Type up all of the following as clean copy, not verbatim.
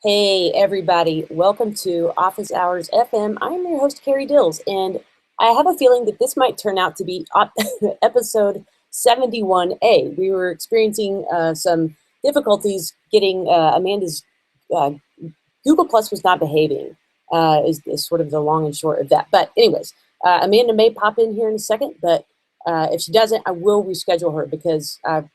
Hey everybody, welcome to Office Hours FM. I'm your host Carrie Dills, and I have a feeling that this might turn out to be episode 71A. We were experiencing some difficulties getting Amanda's Google Plus was not behaving, is sort of the long and short of that. But anyways, Amanda may pop in here in a second, but if she doesn't, I will reschedule her because I'm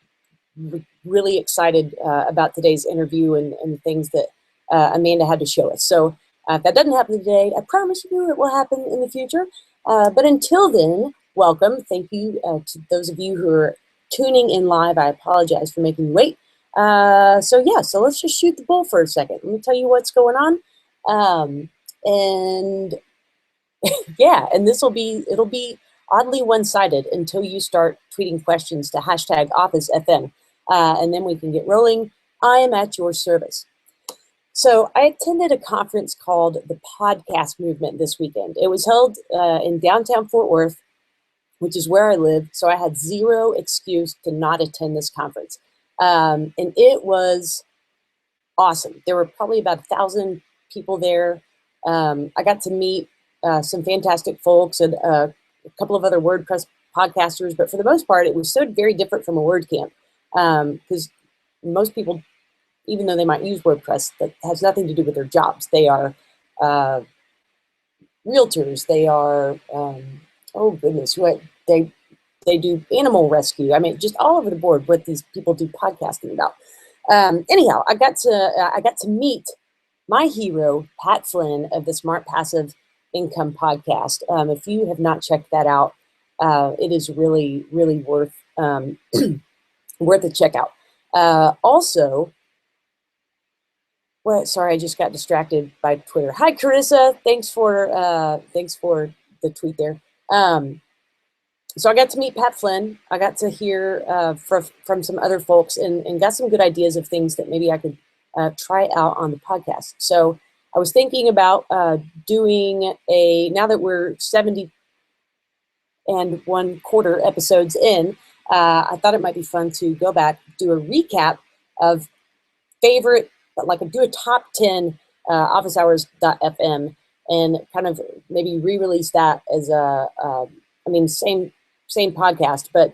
really excited about today's interview and the things that Amanda had to show us. So if that doesn't happen today, I promise you it will happen in the future. But until then, welcome. Thank you to those of you who are tuning in live. I apologize for making you wait. So let's just shoot the bull for a second. Let me tell you what's going on. And yeah, and it'll be oddly one-sided until you start tweeting questions to hashtag OfficeFM. And then we can get rolling. I am at your service. So I attended a conference called the Podcast Movement this weekend. It was held in downtown Fort Worth, which is where I live. So I had zero excuse to not attend this conference. And it was awesome. There were probably about 1,000 people there. I got to meet some fantastic folks and a couple of other WordPress podcasters, but for the most part, it was so very different from a WordCamp because most people, even though they might use WordPress, that has nothing to do with their jobs. They are realtors. They are, oh goodness, what they do animal rescue. I mean, just all over the board what these people do podcasting about. Anyhow, I got to meet my hero, Pat Flynn of the Smart Passive Income podcast. If you have not checked that out, it is really, really worth worth a check out. Also, well, sorry, I just got distracted by Twitter. Hi, Carissa. Thanks for the tweet there. So I got to meet Pat Flynn. I got to hear from some other folks and got some good ideas of things that maybe I could try out on the podcast. So I was thinking about doing now that we're 70 and 1/4 episodes in, I thought it might be fun to go back, do a recap of favorite, do a top 10 officehours.fm and kind of maybe re-release that as same podcast, but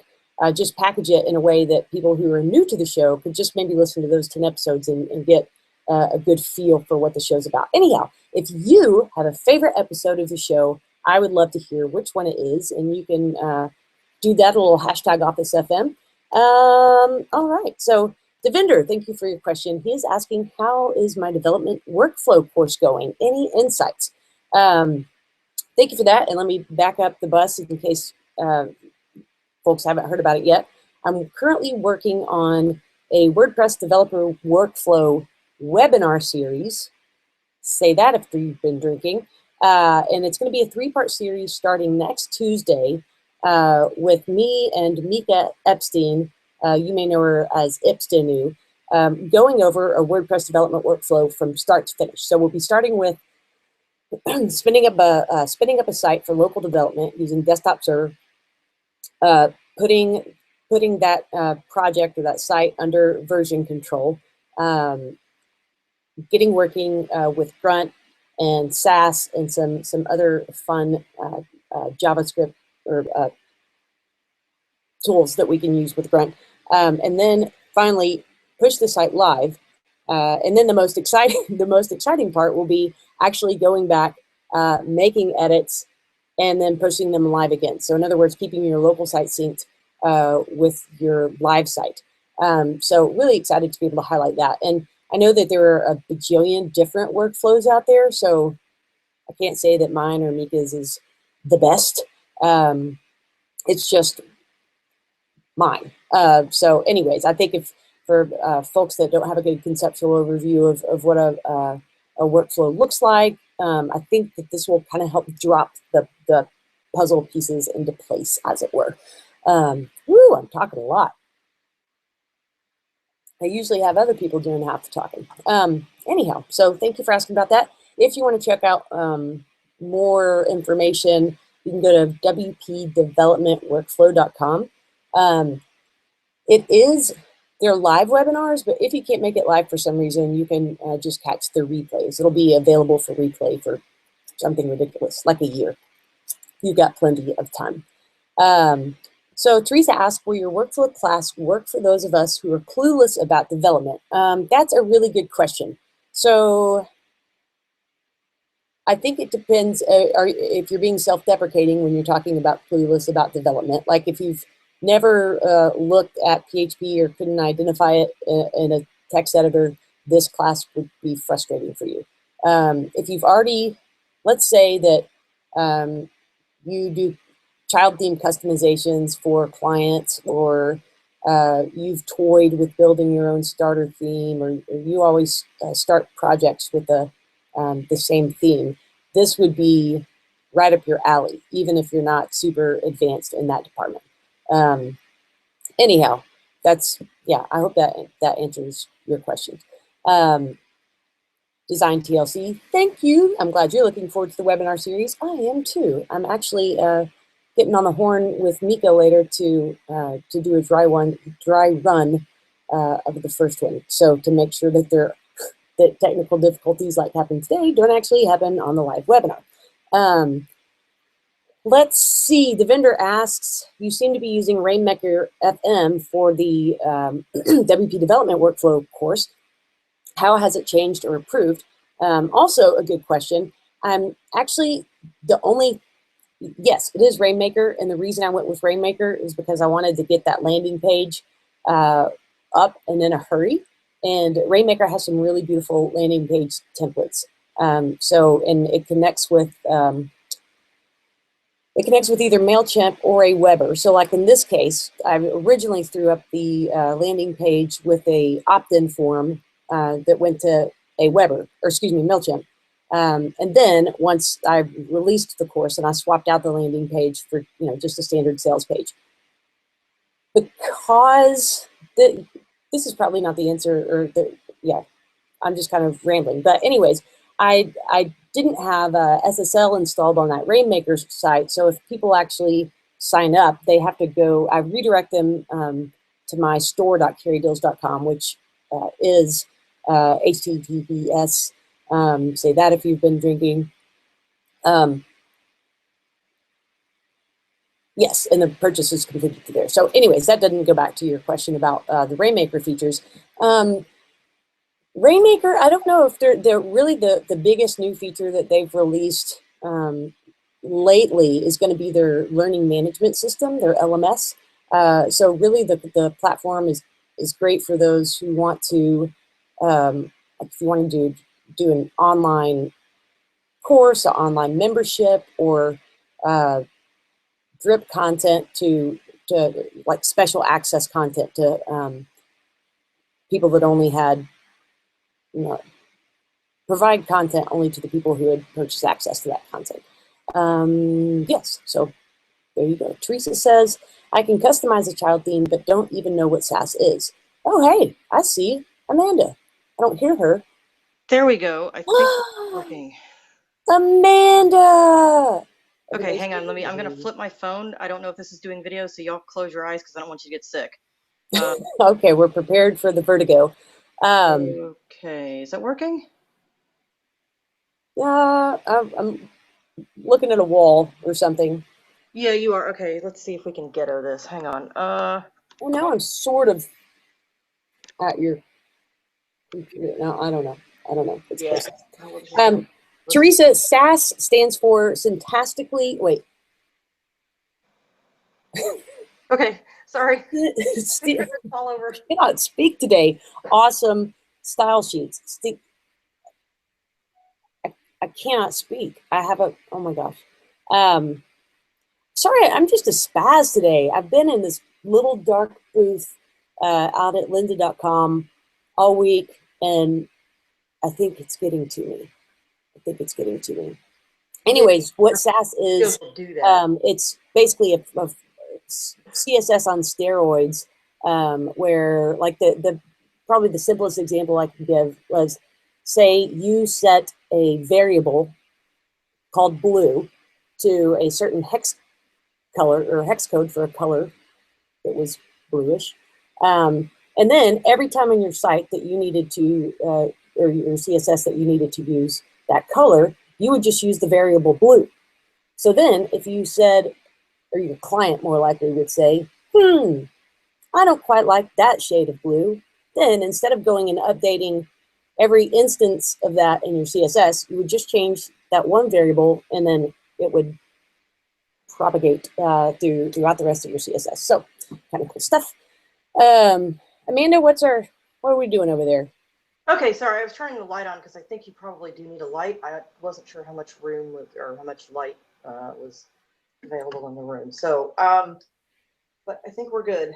just package it in a way that people who are new to the show could just maybe listen to those 10 episodes and get a good feel for what the show's about. Anyhow, if you have a favorite episode of the show, I would love to hear which one it is, and you can do that, a little hashtag OfficeFM. All right, so Devinder, thank you for your question. He is asking, how is my development workflow course going? Any insights? Thank you for that, and let me back up the bus in case folks haven't heard about it yet. I'm currently working on a WordPress developer workflow webinar series. Say that after you've been drinking. And it's going to be a 3-part series starting next Tuesday with me and Mika Epstein. You may know her as Ipstenu, going over a WordPress development workflow from start to finish. So we'll be starting with spinning up a site for local development using desktop server, putting that project or that site under version control, getting working with Grunt and Sass and some other fun JavaScript or tools that we can use with Grunt, and then finally push the site live. And then the most exciting part will be actually going back, making edits, and then pushing them live again. So in other words, keeping your local site synced with your live site. So really excited to be able to highlight that. And I know that there are a bajillion different workflows out there, so I can't say that mine or Mika's is the best. It's just mine. So anyways, I think if for folks that don't have a good conceptual overview of what a workflow looks like, I think that this will kind of help drop the puzzle pieces into place, as it were. Woo, I'm talking a lot. I usually have other people doing half the talking. Anyhow, so thank you for asking about that. If you want to check out more information, you can go to wpdevelopmentworkflow.com. It is They're live webinars, but if you can't make it live for some reason, you can just catch the replays. It'll be available for replay for something ridiculous, like a year. You've got plenty of time. So Teresa asked, will your workflow class work for those of us who are clueless about development? That's a really good question. So I think it depends if you're being self-deprecating when you're talking about clueless about development. Like if you've never looked at PHP or couldn't identify it in a text editor, this class would be frustrating for you. If you've already, let's say that you do child theme customizations for clients, or you've toyed with building your own starter theme, or you always start projects with the same theme, this would be right up your alley, even if you're not super advanced in that department. Anyhow, yeah, I hope that answers your question. Design TLC, thank you. I'm glad you're looking forward to the webinar series. I am too. I'm actually getting on the horn with Mika later to do a dry run of the first one. So to make sure that that technical difficulties like happened today don't actually happen on the live webinar. Let's see, the vendor asks, you seem to be using Rainmaker FM for the WP development workflow course. How has it changed or improved? Also a good question. Actually, yes, it is Rainmaker, and the reason I went with Rainmaker is because I wanted to get that landing page up and in a hurry. And Rainmaker has some really beautiful landing page templates. And it connects with either MailChimp or a Weber. So like in this case, I originally threw up the landing page with a opt-in form that went to a Weber, or excuse me, MailChimp. And then once I released the course and I swapped out the landing page for just a standard sales page. Because this is probably not the answer, yeah, I'm just kind of rambling. But anyways, I didn't have SSL installed on that Rainmaker site. So if people actually sign up, they have to go, I redirect them to my store.carrydeals.com, which is HTTPS, say that if you've been drinking. Yes, and the purchase is completed through there. So anyways, that doesn't go back to your question about the Rainmaker features. Rainmaker, I don't know if they're really the biggest new feature that they've released lately is going to be their learning management system, their LMS. So really the platform is great for those who want to, if you want to do an online course, an online membership, or drip content to like special access content to people that only had, provide content only to the people who had purchased access to that content. Yes, so there you go. Teresa says, I can customize a child theme, but don't even know what Sass is. Oh, hey, I see Amanda. I don't hear her. There we go. I think it's working. Amanda! Okay, hang on. I'm going to flip my phone. I don't know if this is doing video, so y'all close your eyes because I don't want you to get sick. Okay, we're prepared for the vertigo. Okay, is that working? Yeah, I'm looking at a wall or something. Yeah, you are. Okay, let's see if we can ghetto this. Hang on. Well, now I'm sort of at your computer. No, I don't know. It's close. Teresa, Sass stands for syntactically, wait. Okay, sorry. All over. I cannot speak today. Awesome style sheets. I cannot speak. I have oh my gosh. Sorry, I'm just a spaz today. I've been in this little dark booth out at lynda.com all week, and I think it's getting to me. Anyways, what Sass is, it's basically a CSS on steroids, where like probably the simplest example I can give was, say you set a variable called blue to a certain hex color or hex code for a color that was bluish. And then every time on your site that you needed to, or your CSS that you needed to use that color, you would just use the variable blue. So then if you said, or your client more likely would say, I don't quite like that shade of blue, then instead of going and updating every instance of that in your CSS, you would just change that one variable, and then it would propagate throughout the rest of your CSS. So kind of cool stuff. Amanda, what are we doing over there? Okay, sorry, I was turning the light on because I think you probably do need a light. I wasn't sure how much room or how much light was available in the room. So, but I think we're good.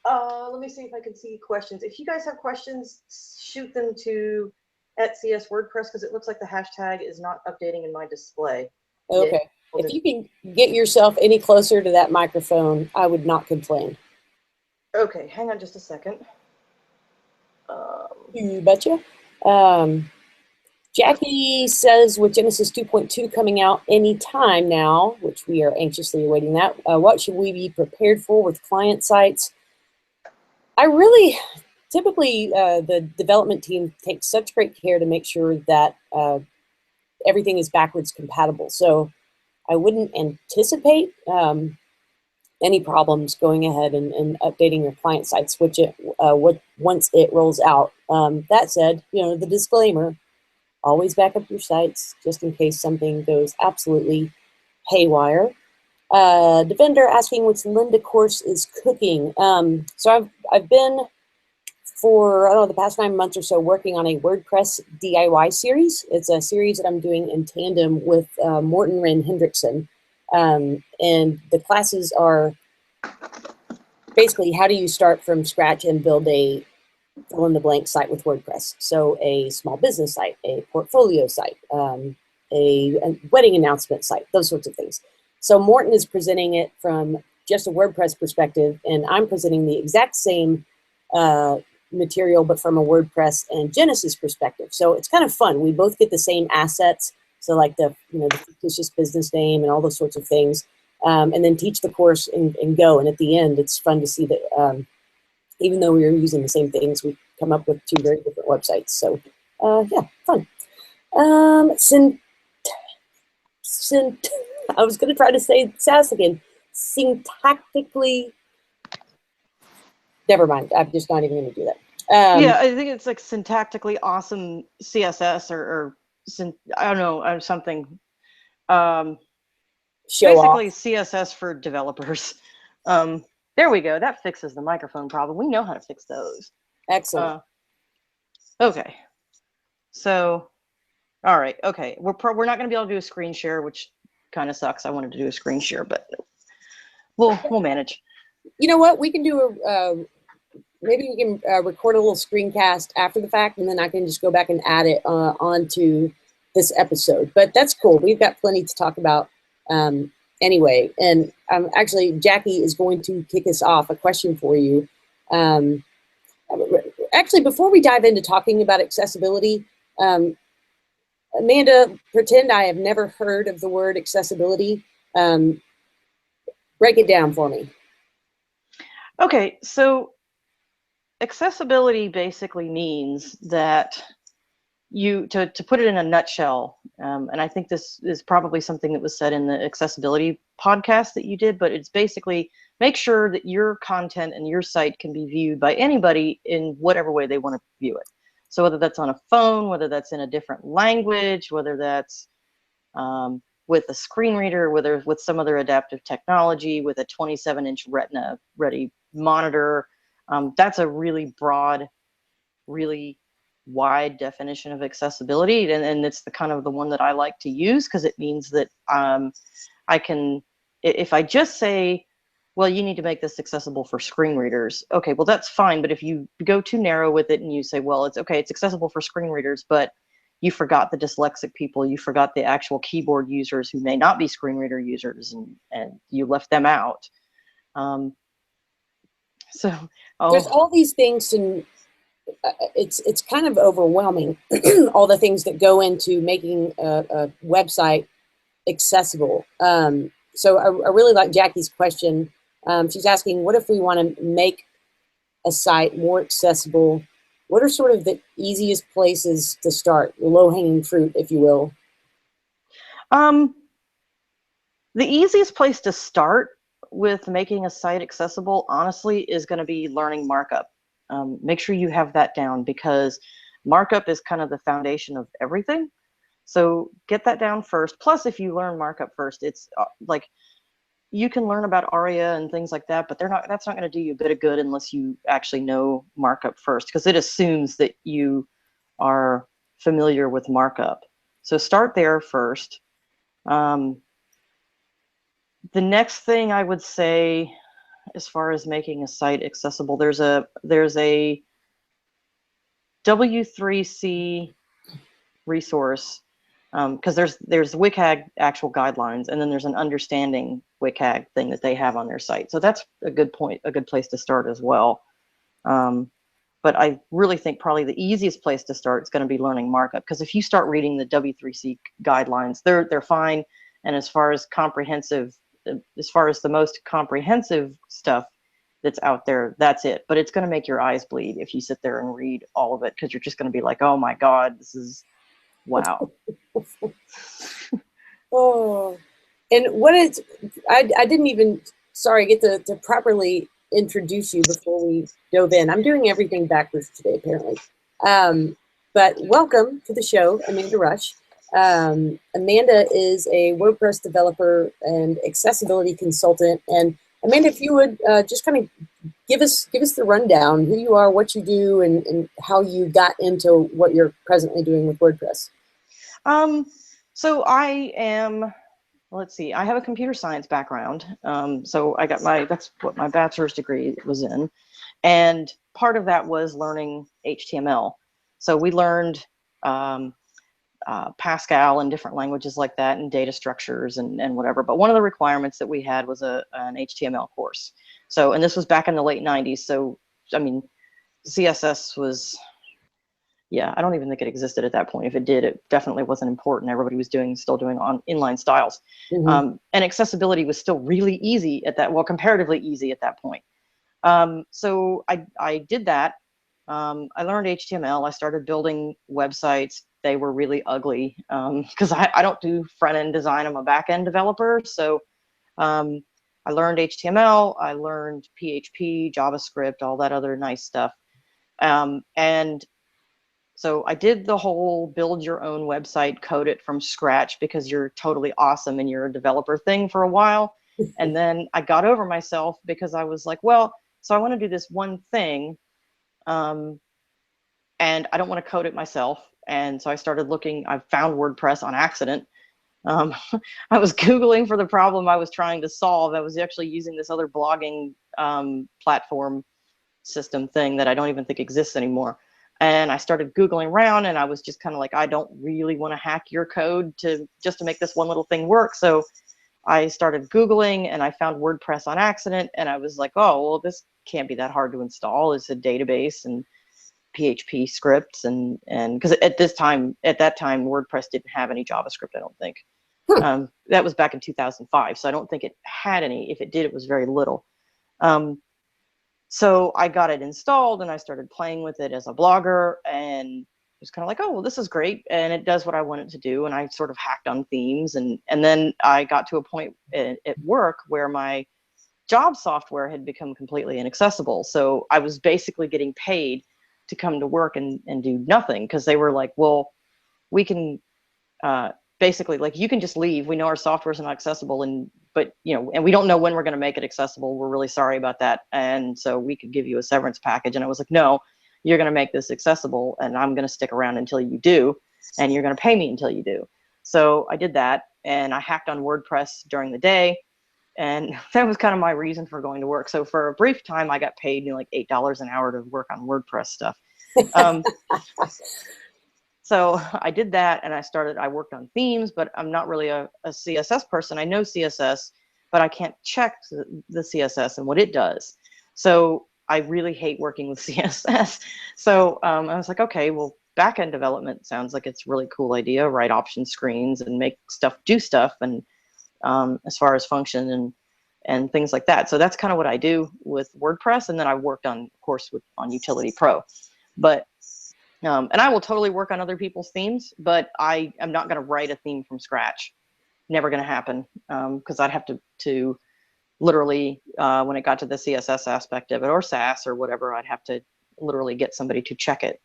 Let me see if I can see questions. If you guys have questions, shoot them to @CS WordPress, because it looks like the hashtag is not updating in my display. Okay. If you can get yourself any closer to that microphone, I would not complain. Okay, hang on just a second. You betcha. Jackie says with Genesis 2.2 coming out anytime now, which we are anxiously awaiting that, what should we be prepared for with client sites? Typically the development team takes such great care to make sure that everything is backwards compatible. So I wouldn't anticipate any problems going ahead and updating your client sites, once it rolls out. That said, the disclaimer, always back up your sites just in case something goes absolutely haywire. The vendor asking which Linda course is cooking. So I've been for, I don't know, the past 9 months or so working on a WordPress DIY series. It's a series that I'm doing in tandem with Morten Wren Hendrickson. And the classes are basically how do you start from scratch and build a fill-in-the-blank site with WordPress. So a small business site, a portfolio site, a wedding announcement site, those sorts of things. So Morten is presenting it from just a WordPress perspective, and I'm presenting the exact same material, but from a WordPress and Genesis perspective. So it's kind of fun. We both get the same assets. So like the fictitious business name and all those sorts of things, and then teach the course and go. And at the end, it's fun to see that even though we were using the same things, we come up with 2 very different websites. So yeah, fun. I was going to try to say Sass again. Syntactically, never mind. I'm just not even going to do that. Yeah, I think it's like syntactically awesome CSS or I don't know, something. Basically off. CSS for developers. There we go. That fixes the microphone problem. We know how to fix those. Excellent. Okay. So, all right. Okay. We're not going to be able to do a screen share, which kind of sucks. I wanted to do a screen share, but we'll manage. You know what? We can do maybe we can record a little screencast after the fact, and then I can just go back and add it onto this episode. But that's cool. We've got plenty to talk about anyway. And actually, Jackie is going to kick us off. A question for you. Actually, before we dive into talking about accessibility, Amanda, pretend I have never heard of the word accessibility. Break it down for me. Okay, so accessibility basically means that to put it in a nutshell, and I think this is probably something that was said in the accessibility podcast that you did, but it's basically make sure that your content and your site can be viewed by anybody in whatever way they want to view it. So whether that's on a phone, whether that's in a different language, whether that's with a screen reader, whether with some other adaptive technology, with a 27-inch Retina ready monitor. That's a really broad, really wide definition of accessibility, and it's the kind of the one that I like to use, because it means that I can, if I just say, well, you need to make this accessible for screen readers, okay, well, that's fine. But if you go too narrow with it and you say, well, it's okay, it's accessible for screen readers, but you forgot the dyslexic people, you forgot the actual keyboard users who may not be screen reader users, and you left them out. So there's all these things, and it's kind of overwhelming, all the things that go into making a website accessible. So I really like Jackie's question. She's asking, what if we want to make a site more accessible? What are sort of the easiest places to start, low-hanging fruit, if you will? Um, the easiest place to start with making a site accessible, honestly, is going to be learning markup. Make sure you have that down, because markup is kind of the foundation of everything. So get that down first. Plus, if you learn markup first, it's like you can learn about ARIA and things like that, but that's not going to do you a bit of good unless you actually know markup first, because it assumes that you are familiar with markup. So start there first. The next thing I would say, as far as making a site accessible, there's a W3C resource, because there's WCAG actual guidelines, and then there's an understanding WCAG thing that they have on their site. So that's a good place to start as well. But I really think probably the easiest place to start is going to be learning markup, because if you start reading the W3C guidelines, they're fine. And as far as the most comprehensive stuff that's out there, that's it. But it's going to make your eyes bleed if you sit there and read all of it, because you're just going to be like, oh my God, this is wow. Oh, and I didn't even, sorry, get to properly introduce you before we dove in. I'm doing everything backwards today, apparently. But welcome to the show, Amanda Rush. Amanda is a WordPress developer and accessibility consultant. And Amanda, if you would just kind of give us the rundown, who you are, what you do, and how you got into what you're presently doing with WordPress. So I am, let's see, I have a computer science background. So I got that's what my bachelor's degree was in. And part of that was learning HTML. So we learned Pascal and different languages like that, and data structures and whatever. But one of the requirements that we had was an HTML course. So, and this was back in the late 90s. So, I mean, CSS was, yeah, I don't even think it existed at that point. If it did, it definitely wasn't important. Everybody was still doing on inline styles. And accessibility was still really easy at that, well, comparatively easy at that point. So I did that. I learned HTML. I started building websites. They were really ugly, because I don't do front-end design. I'm a back-end developer. So I learned HTML. I learned PHP, JavaScript, all that other nice stuff. And so I did the whole build your own website, code it from scratch because you're totally awesome and you're a developer thing for a while. And then I got over myself because I was like, well, so I want to do this one thing, and I don't want to code it myself. And so I started looking, I found WordPress on accident. I was Googling for the problem I was trying to solve. I was actually using this other blogging platform system thing that I don't even think exists anymore. And I started Googling around, and I was just kind of like, I don't really want to hack your code just to make this one little thing work. So I started Googling, and I found WordPress on accident, and I was like, oh, well, this can't be that hard to install. It's a database and PHP scripts, and because at that time, WordPress didn't have any JavaScript, I don't think. That was back in 2005, so I don't think it had any. If it did, it was very little. So I got it installed, and I started playing with it as a blogger, and was kind of like, oh, well, this is great, and it does what I want it to do. And I sort of hacked on themes, and then I got to a point at work where my job software had become completely inaccessible. So I was basically getting paid to come to work and do nothing, because they were like, well, we can basically, like, you can just leave. We know our software is not accessible, but you know, and we don't know when we're going to make it accessible. We're really sorry about that. And so we could give you a severance package. And I was like, no, you're going to make this accessible, and I'm going to stick around until you do, and you're going to pay me until you do. So I did that, and I hacked on WordPress during the day, and that was kind of my reason for going to work. So for a brief time, I got paid, you know, like $8 an hour to work on WordPress stuff. So I did that, and I worked on themes, but I'm not really a CSS person. I know CSS, but I can't check the CSS and what it does. So I really hate working with CSS. So I was like, okay, well, backend development sounds like it's a really cool idea. Write option screens and make stuff do stuff, and as far as function. And and things like that. So that's kind of what I do with WordPress. And then I worked on, of course, on Utility Pro. But and I will totally work on other people's themes, but I am not going to write a theme from scratch. Never going to happen, because I'd have to literally, when it got to the CSS aspect of it, or Sass or whatever, I'd have to literally get somebody to check it,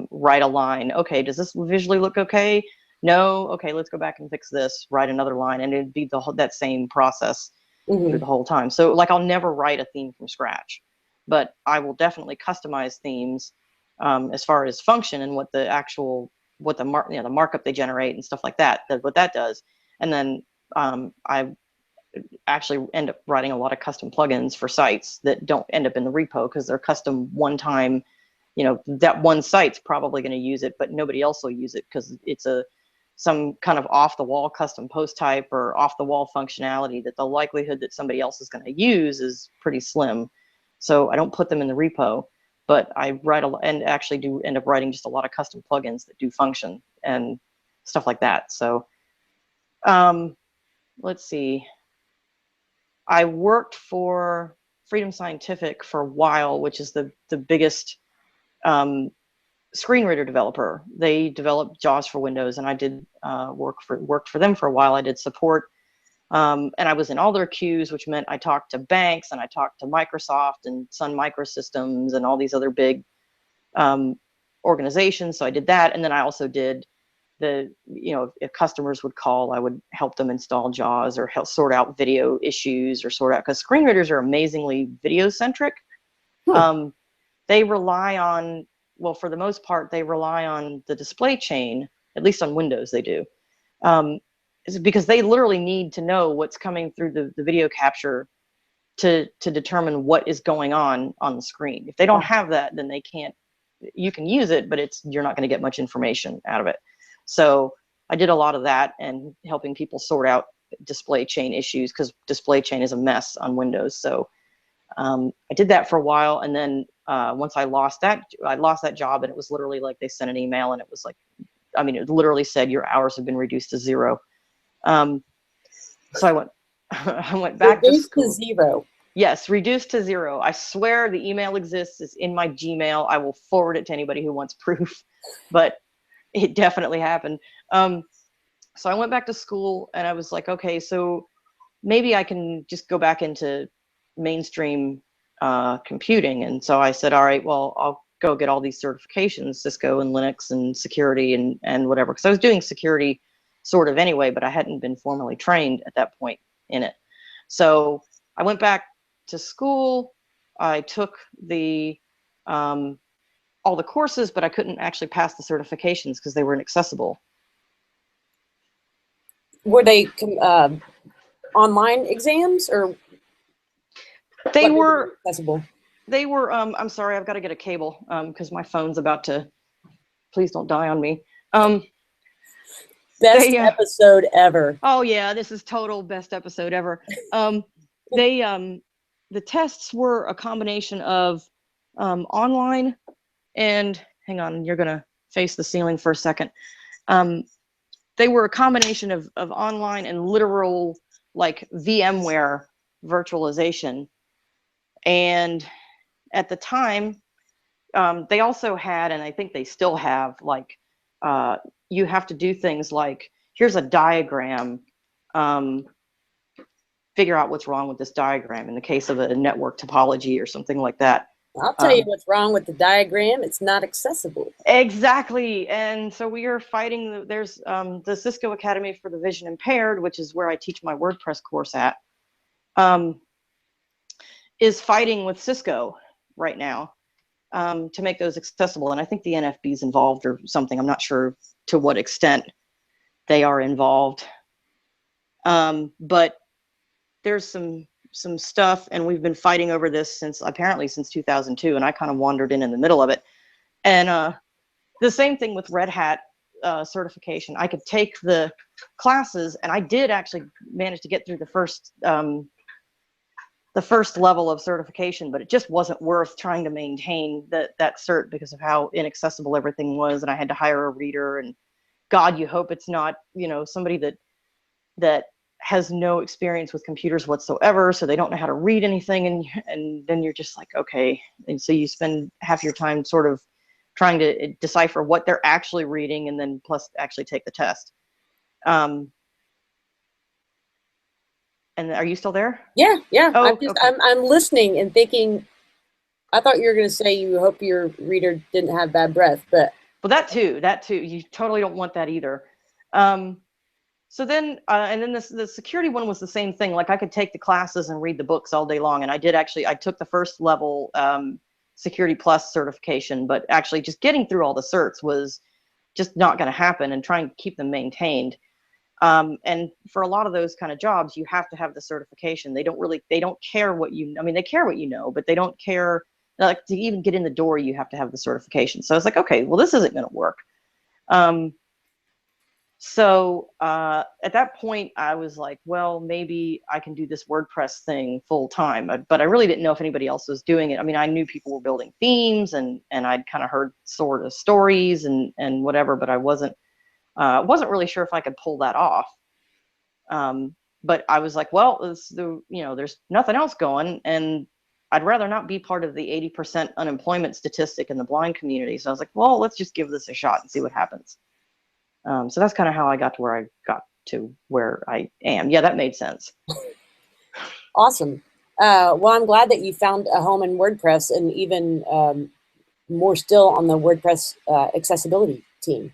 write a line. Okay, does this visually look okay? No. Okay, let's go back and fix this. Write another line, and it'd be that same process through the whole time. So like, I'll never write a theme from scratch, but I will definitely customize themes as far as function and what the actual, what the markup they generate and stuff like that, what that does. And then I actually end up writing a lot of custom plugins for sites that don't end up in the repo because they're custom one time. That one site's probably going to use it, but nobody else will use it because it's some kind of off the wall custom post type or off the wall functionality that the likelihood that somebody else is going to use is pretty slim. So I don't put them in the repo, but I write and actually do end up writing just a lot of custom plugins that do function and stuff like that. So let's see. I worked for Freedom Scientific for a while, which is the biggest screen reader developer. They developed JAWS for Windows, and I did worked for them for a while. I did support, and I was in all their queues, which meant I talked to banks and I talked to Microsoft and Sun Microsystems and all these other big organizations. So I did that, and then I also did if customers would call, I would help them install JAWS or help sort out video issues or sort out, because screen readers are amazingly video centric. They rely on, well, for the most part, they rely on the display chain, at least on Windows they do, is because they literally need to know what's coming through the video capture to determine what is going on the screen. If they don't have that, then they can't, you can use it, but you're not going to get much information out of it. So I did a lot of that and helping people sort out display chain issues, because display chain is a mess on Windows. So I did that for a while, and then once I lost that job, and it was literally like they sent an email, and it was like, I mean, it literally said your hours have been reduced to 0. So I went back to school. Reduced to 0. Yes, reduced to 0. I swear the email exists. It's in my Gmail. I will forward it to anybody who wants proof, but it definitely happened. So I went back to school, and I was like, okay, so maybe I can just go back into mainstream computing. And so I said, all right, well, I'll go get all these certifications, Cisco and Linux and security and whatever, because I was doing security sort of anyway, but I hadn't been formally trained at that point in it. So I went back to school. I took all the courses, but I couldn't actually pass the certifications because they were inaccessible. Were they online exams, or they were accessible? They were, I'm sorry, I've got to get a cable because my phone's about to, please don't die on me. Best episode ever. Oh yeah, this is total best episode ever. The tests were a combination of online and, hang on, you're gonna face the ceiling for a second. They were a combination of online and literal, like VMware virtualization. And at the time, they also had, and I think they still have, like, you have to do things like, here's a diagram, figure out what's wrong with this diagram in the case of a network topology or something like that. I'll tell you what's wrong with the diagram. It's not accessible. Exactly. And so we are fighting, there's the Cisco Academy for the Vision Impaired, which is where I teach my WordPress course at, is fighting with Cisco right now to make those accessible. And I think the NFB is involved or something. I'm not sure to what extent they are involved. But there's some stuff, and we've been fighting over this apparently since 2002, and I kind of wandered in the middle of it. And the same thing with Red Hat certification. I could take the classes, and I did actually manage to get through the first level of certification, but it just wasn't worth trying to maintain that cert because of how inaccessible everything was, and I had to hire a reader, and God, you hope it's not, somebody that has no experience with computers whatsoever, so they don't know how to read anything, and then you're just like, okay. And so you spend half your time sort of trying to decipher what they're actually reading, and then plus actually take the test. And are you still there? Yeah, yeah. Oh, okay. I'm listening and thinking. I thought you were going to say you hope your reader didn't have bad breath, but well, that too. You totally don't want that either. So then, and then the security one was the same thing. Like I could take the classes and read the books all day long. And I did actually, I took the first level Security Plus certification, but actually just getting through all the certs was just not going to happen, and trying to keep them maintained. And for a lot of those kind of jobs, you have to have the certification. They don't care what I mean, they care what you know, but they don't care, like to even get in the door, you have to have the certification. So I was like, okay, well, this isn't going to work. So at that point, I was like, well, maybe I can do this WordPress thing full time. But I really didn't know if anybody else was doing it. I mean, I knew people were building themes, and I'd kind of heard sort of stories and whatever, but I wasn't really sure if I could pull that off. But I was like, well, there's nothing else going, and I'd rather not be part of the 80% unemployment statistic in the blind community. So I was like, well, let's just give this a shot and see what happens. So that's kind of how I got to where I got to where I am. Yeah, that made sense. awesome. Well, I'm glad that you found a home in WordPress, and even more still on the WordPress accessibility team.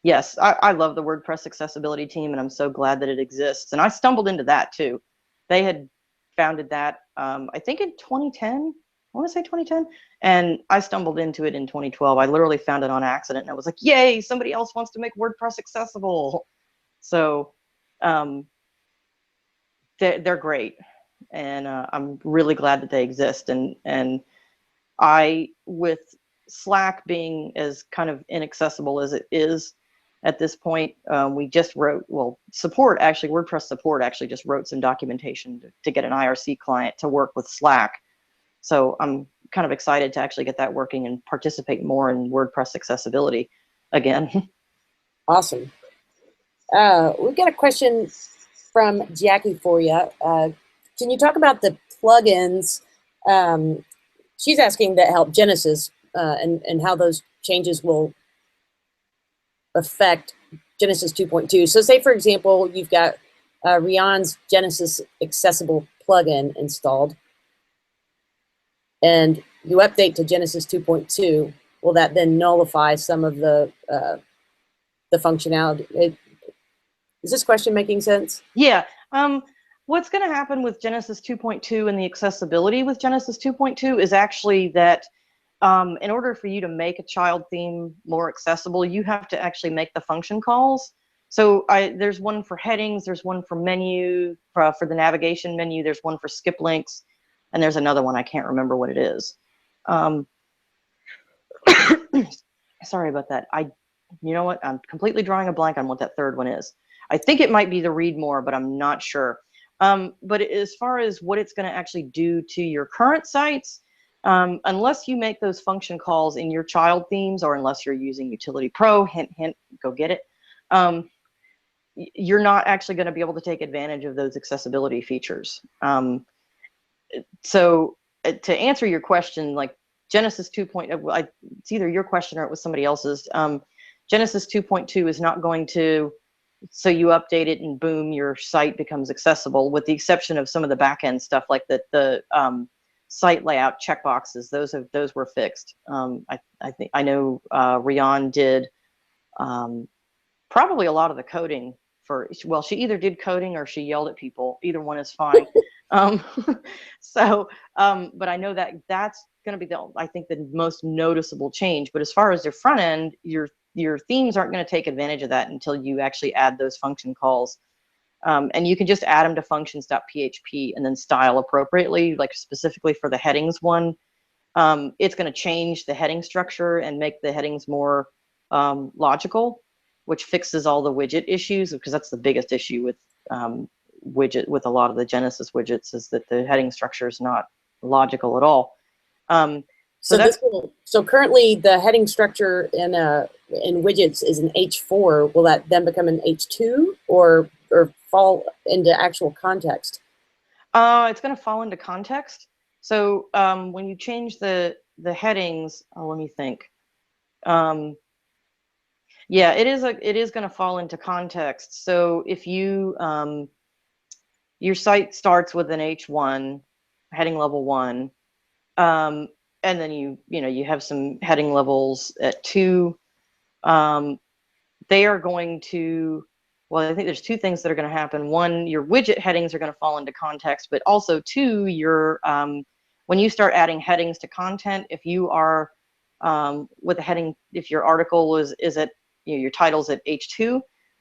Yes, I love the WordPress accessibility team, and I'm so glad that it exists. And I stumbled into that too. They had founded that, I think in 2010. I want to say 2010, and I stumbled into it in 2012. I literally found it on accident, and I was like, yay, somebody else wants to make WordPress accessible. So they're great, and I'm really glad that they exist. And I, with Slack being as kind of inaccessible as it is at this point, we just wrote, well, WordPress support actually just wrote some documentation to get an IRC client to work with Slack. So I'm kind of excited to actually get that working and participate more in WordPress accessibility again. Awesome. We've got a question from Jackie for you. Can you talk about the plugins? She's asking that help Genesis and how those changes will affect Genesis 2.2. So say, for example, you've got Rian's Genesis Accessible plugin installed, and you update to Genesis 2.2, will that then nullify some of the functionality? Is this question making sense? Yeah. What's going to happen with Genesis 2.2 and the accessibility with Genesis 2.2 is actually that in order for you to make a child theme more accessible, you have to actually make the function calls. So there's one for headings, there's one for menu, for the navigation menu, there's one for skip links, and there's another one, I can't remember what it is. Sorry about that. You know what? I'm completely drawing a blank on what that third one is. I think it might be the read more, but I'm not sure. But as far as what it's going to actually do to your current sites, unless you make those function calls in your child themes, or unless you're using Utility Pro, hint, hint, go get it, you're not actually going to be able to take advantage of those accessibility features. So to answer your question, like Genesis 2.0, it's either your question or it was somebody else's. Genesis 2.2 is not going to, so you update it and boom, your site becomes accessible, with the exception of some of the back-end stuff like the site layout checkboxes. Those were fixed. I know Rian did probably a lot of the coding for, well, she either did coding or she yelled at people. Either one is fine. But I know that that's going to be I think the most noticeable change. But as far as your front end, your themes aren't going to take advantage of that until you actually add those function calls. And you can just add them to functions.php and then style appropriately, like specifically for the headings one. It's going to change the heading structure and make the headings more logical, which fixes all the widget issues, because that's the biggest issue with with a lot of the Genesis widgets, is that the heading structure is not logical at all. So currently the heading structure in widgets is an H4. Will that then become an H2, or or fall into actual context? It's going to fall into context. So when you change the headings, let me think. Yeah, it is going to fall into context. So if you your site starts with an H1, heading level 1, and then you have some heading levels at 2. They are going to, well, I think there's 2 things that are going to happen. One, your widget headings are going to fall into context, but also 2, your when you start adding headings to content, if you are with a heading, if your article is at, your title's at H2,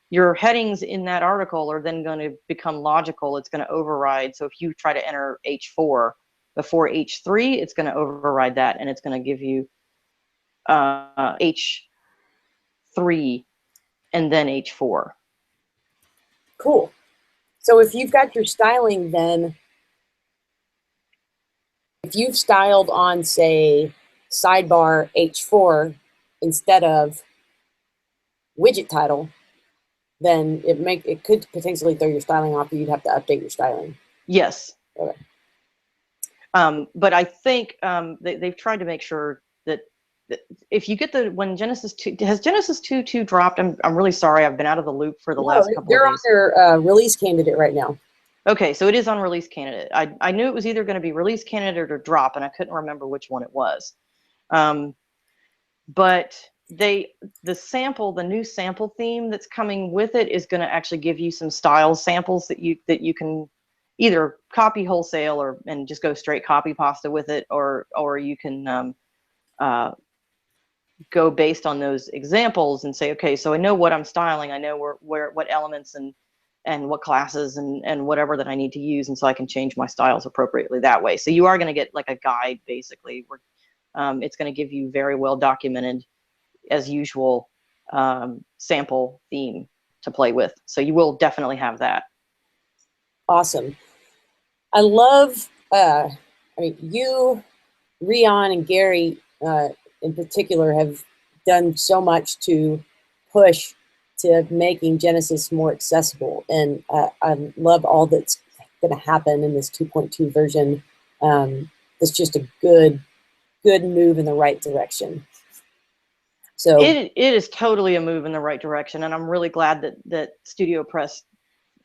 your headings in that article are then going to become logical. It's going to override. So if you try to enter H4 before H3, it's going to override that, and it's going to give you H3 and then H4. Cool. So if you've got your styling, then if you've styled on, say, sidebar H4 instead of widget title, then it could potentially throw your styling off, but you'd have to update your styling. Yes. Okay. But I think they've tried to make sure that if you get when Genesis 2, has Genesis 2.2 dropped? I'm really sorry, I've been out of the loop for the last couple of days. They're on their release candidate right now. Okay, so it is on release candidate. I knew it was either going to be release candidate or drop, and I couldn't remember which one it was. But the new sample theme that's coming with it is going to actually give you some style samples that you can either copy wholesale and just go straight copy pasta with it, or you can go based on those examples and say, okay, so I know what I'm styling, I know what elements and what classes and whatever that I need to use, and so I can change my styles appropriately that way. So you are going to get like a guide, basically, where it's going to give you very well documented, as usual, sample theme to play with. So you will definitely have that. Awesome. I love, I mean, you, Rion, and Gary in particular have done so much to push to making Genesis more accessible. And I love all that's going to happen in this 2.2 version. It's just a good move in the right direction. So it is totally a move in the right direction, and I'm really glad that Studio Press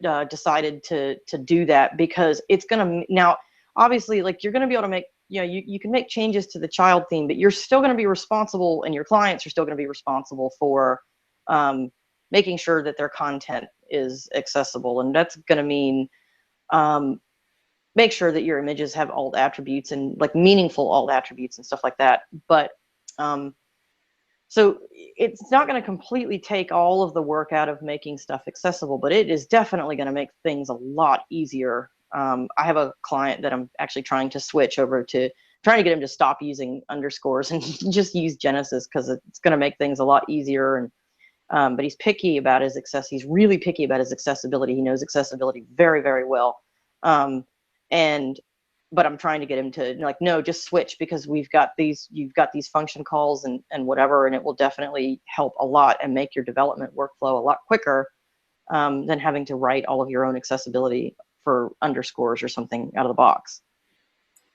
decided to do that, because it's going to, now obviously, like, you're going to be able to make, you can make changes to the child theme, but you're still going to be responsible, and your clients are still going to be responsible for making sure that their content is accessible. And that's going to mean make sure that your images have alt attributes, and like meaningful alt attributes and stuff like that. But so it's not going to completely take all of the work out of making stuff accessible, but it is definitely going to make things a lot easier. I have a client that I'm actually trying to switch over to, trying to get him to stop using underscores and just use Genesis, because it's going to make things a lot easier. And but he's picky about his he's really picky about his accessibility. He knows accessibility very, very well. But I'm trying to get him to, like, no, just switch, because you've got these function calls and whatever, and it will definitely help a lot and make your development workflow a lot quicker than having to write all of your own accessibility for underscores or something out of the box.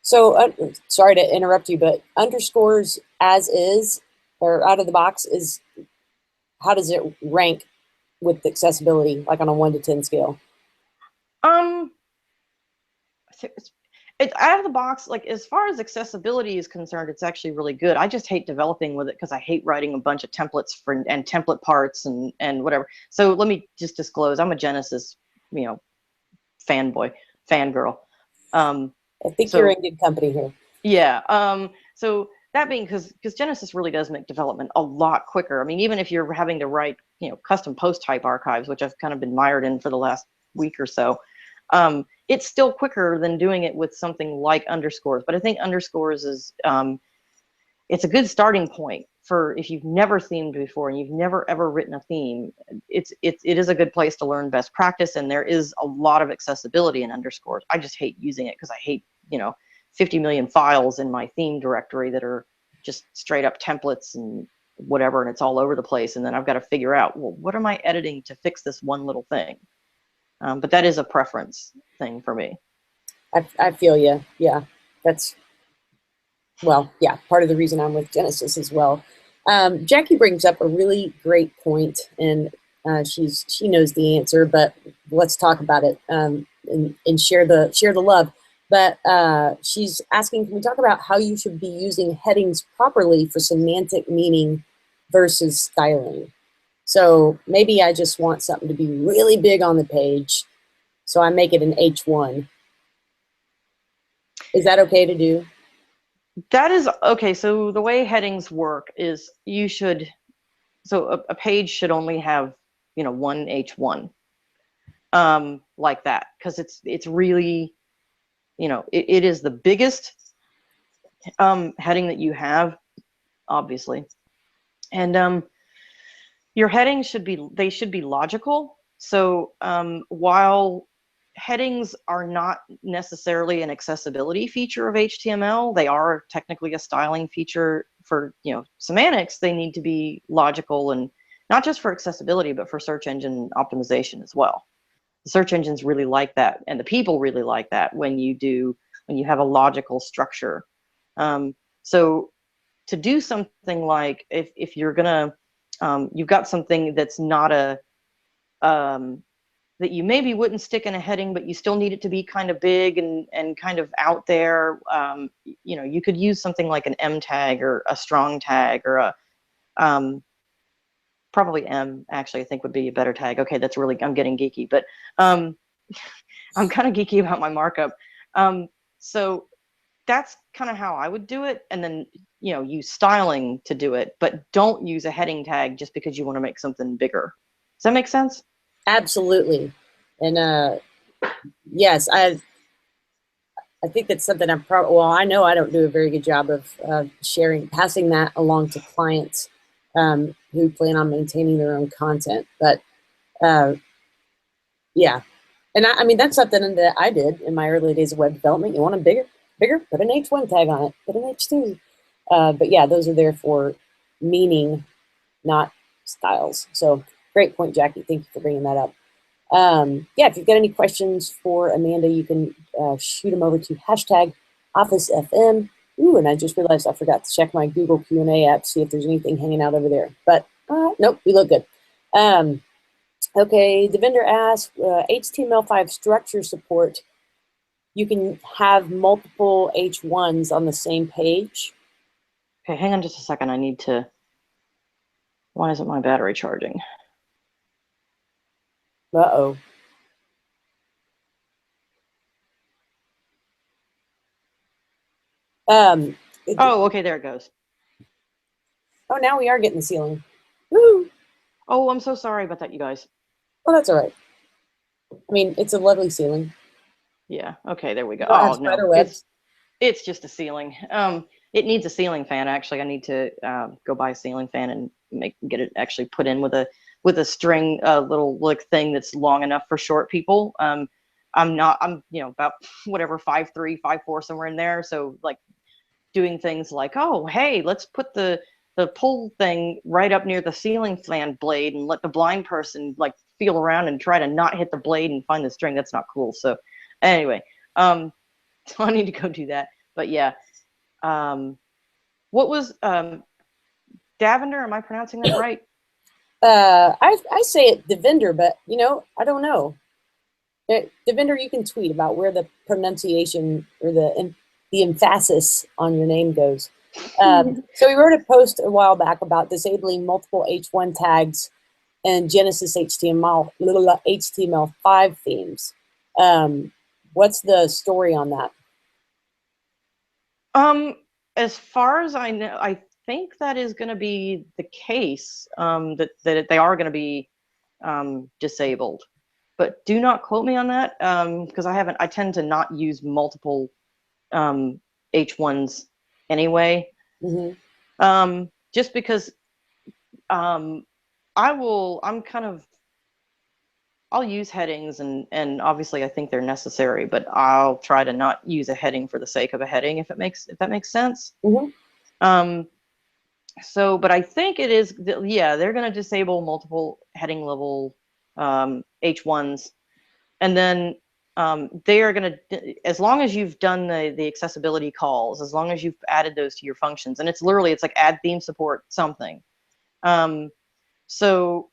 So sorry to interrupt you, but underscores as is or out of the box is, how does it rank with accessibility, like on a 1 to 10 scale? It's out of the box, like, as far as accessibility is concerned, it's actually really good. I just hate developing with it, because I hate writing a bunch of templates and template parts and whatever. So let me just disclose, I'm a Genesis, fangirl. I think you're in good company here. Yeah. So that being, because Genesis really does make development a lot quicker. I mean, even if you're having to write, custom post type archives, which I've kind of been mired in for the last week or so, it's still quicker than doing it with something like underscores. But I think underscores is, it's a good starting point for if you've never themed before and you've never ever written a theme. It is a good place to learn best practice, and there is a lot of accessibility in underscores. I just hate using it, because I hate 50 million files in my theme directory that are just straight up templates and whatever, and it's all over the place, and then I've got to figure out, well, what am I editing to fix this one little thing? But that is a preference thing for me. I feel you. Yeah, that's, well, yeah, part of the reason I'm with Genesis as well. Jackie brings up a really great point, and she knows the answer, but let's talk about it and share the love. But she's asking, can we talk about how you should be using headings properly for semantic meaning versus styling? So maybe I just want something to be really big on the page, so I make it an H1. Is that okay to do? That is okay. So the way headings work is a page should only have, one H1, like that, because it's really, it is the biggest heading that you have, obviously. And your headings should be logical. So while headings are not necessarily an accessibility feature of HTML, they are technically a styling feature for semantics. They need to be logical, and not just for accessibility, but for search engine optimization as well. The search engines really like that, and the people really like that when you have a logical structure. So to do something like, if you're gonna you've got something that's not that you maybe wouldn't stick in a heading, but you still need it to be kind of big and kind of out there. You could use something like an M tag or a strong tag, or a probably M, actually, I think would be a better tag. Okay, I'm getting geeky, but I'm kind of geeky about my markup. So that's kind of how I would do it, and then use styling to do it, but don't use a heading tag just because you want to make something bigger. Does that make sense? Absolutely. And yes, I think that's something I'm probably, well, I know I don't do a very good job of passing that along to clients who plan on maintaining their own content. But yeah, and I mean, that's something that I did in my early days of web development. You want them bigger, put an H1 tag on it, put an H2. But yeah, those are there for meaning, not styles. So great point, Jackie. Thank you for bringing that up. Yeah, if you've got any questions for Amanda, you can shoot them over to #OfficeFM. Ooh, and I just realized I forgot to check my Google Q&A app, see if there's anything hanging out over there. But nope, we look good. Okay, the vendor asked, HTML5 structure support. You can have multiple H1s on the same page. Okay, hang on just a second. Why isn't my battery charging? Uh-oh. Oh, okay, there it goes. Oh, now we are getting the ceiling. Woo! Oh, I'm so sorry about that, you guys. Oh, that's all right. I mean, it's a lovely ceiling. Yeah, okay, there we go. Oh, no, it's just a ceiling. It needs a ceiling fan, actually. I need to go buy a ceiling fan and get it actually put in with a string, little thing that's long enough for short people. I'm about whatever, 5'3", 5'4", somewhere in there. So like doing things like, oh, hey, let's put the pull thing right up near the ceiling fan blade and let the blind person like feel around and try to not hit the blade and find the string. That's not cool. So anyway, so I need to go do that. But yeah, what was Davender? Am I pronouncing that right? I say it Devender, but I don't know. Devender, you can tweet about where the pronunciation or the emphasis on your name goes. So we wrote a post a while back about disabling multiple H1 tags and Genesis HTML5 themes. What's the story on that? As far as I know, I think that is going to be the case, that they are going to be disabled. But do not quote me on that, because I tend to not use multiple H1s anyway. Mm-hmm. Just because I'll use headings, and obviously I think they're necessary, but I'll try to not use a heading for the sake of a heading, if that makes sense. Mm-hmm. So, but I think it is, yeah, they're going to disable multiple heading level H1s. And then they are going to, as long as you've done the accessibility calls, as long as you've added those to your functions, and it's like add theme support something. So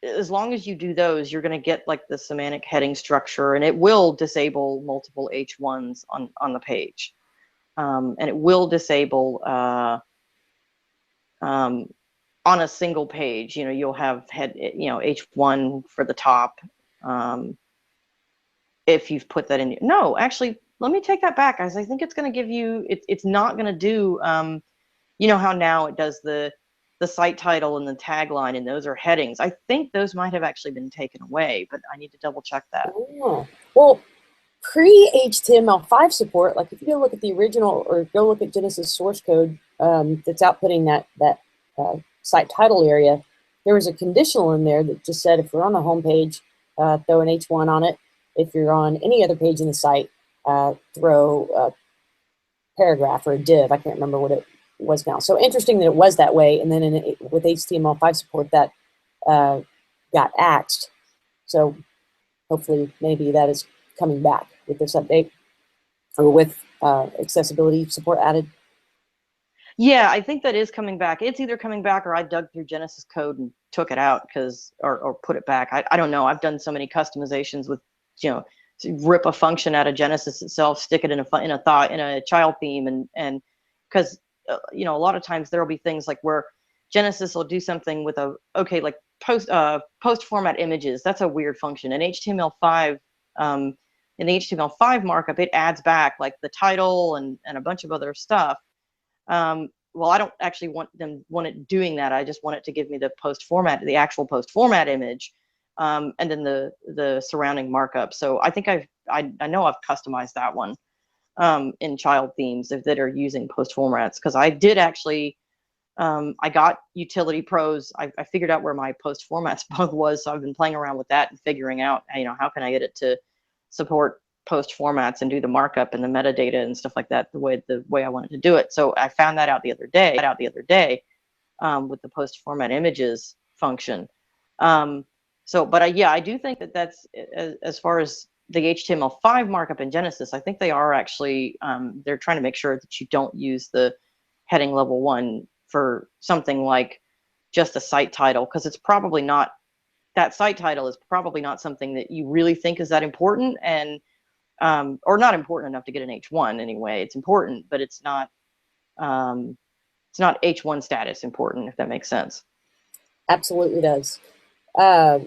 as long as you do those, you're going to get like the semantic heading structure, and it will disable multiple H1s on the page. And it will disable on a single page, you'll have H1 for the top. If you've put that in. No, actually, let me take that back, guys. I think it's going to give you, it's not going to do, how now it does the site title and the tagline, and those are headings. I think those might have actually been taken away, but I need to double check that. Oh. Well, pre-HTML5 support, like if you go look at the original or go look at Genesis source code that's outputting that site title area, there was a conditional in there that just said if you're on the home page, throw an H1 on it. If you're on any other page in the site, throw a paragraph or a div. I can't remember what it was now. So interesting that it was that way. And then with HTML5 support, that got axed. So hopefully maybe that is coming back with this update or with accessibility support added. Yeah, I think that is coming back. It's either coming back or I dug through Genesis code and took it out or put it back. I don't know. I've done so many customizations with, rip a function out of Genesis itself, stick it in a child theme, and because a lot of times there will be things like where Genesis will do something with like post format images. That's a weird function. In HTML5, in the HTML5 markup, it adds back like the title and a bunch of other stuff. Well, I don't actually want it doing that. I just want it to give me the actual post format image, and then the surrounding markup. So I think I know I've customized that one in child themes that are using post formats, because I did actually. I got Utility Pros. I figured out where my post formats bug was, so I've been playing around with that and figuring out, how can I get it to support post formats and do the markup and the metadata and stuff like that the way I wanted to do it. So I found that out the other day with the post format images function. But I do think that's as far as the HTML5 markup in Genesis. I think they are actually they're trying to make sure that you don't use the heading level 1 for something like just a site title, because it's probably not, that site title is probably not something that you really think is that important, and or not important enough to get an H1 anyway. It's important, but it's not H1 status important, if that makes sense. Absolutely does. Got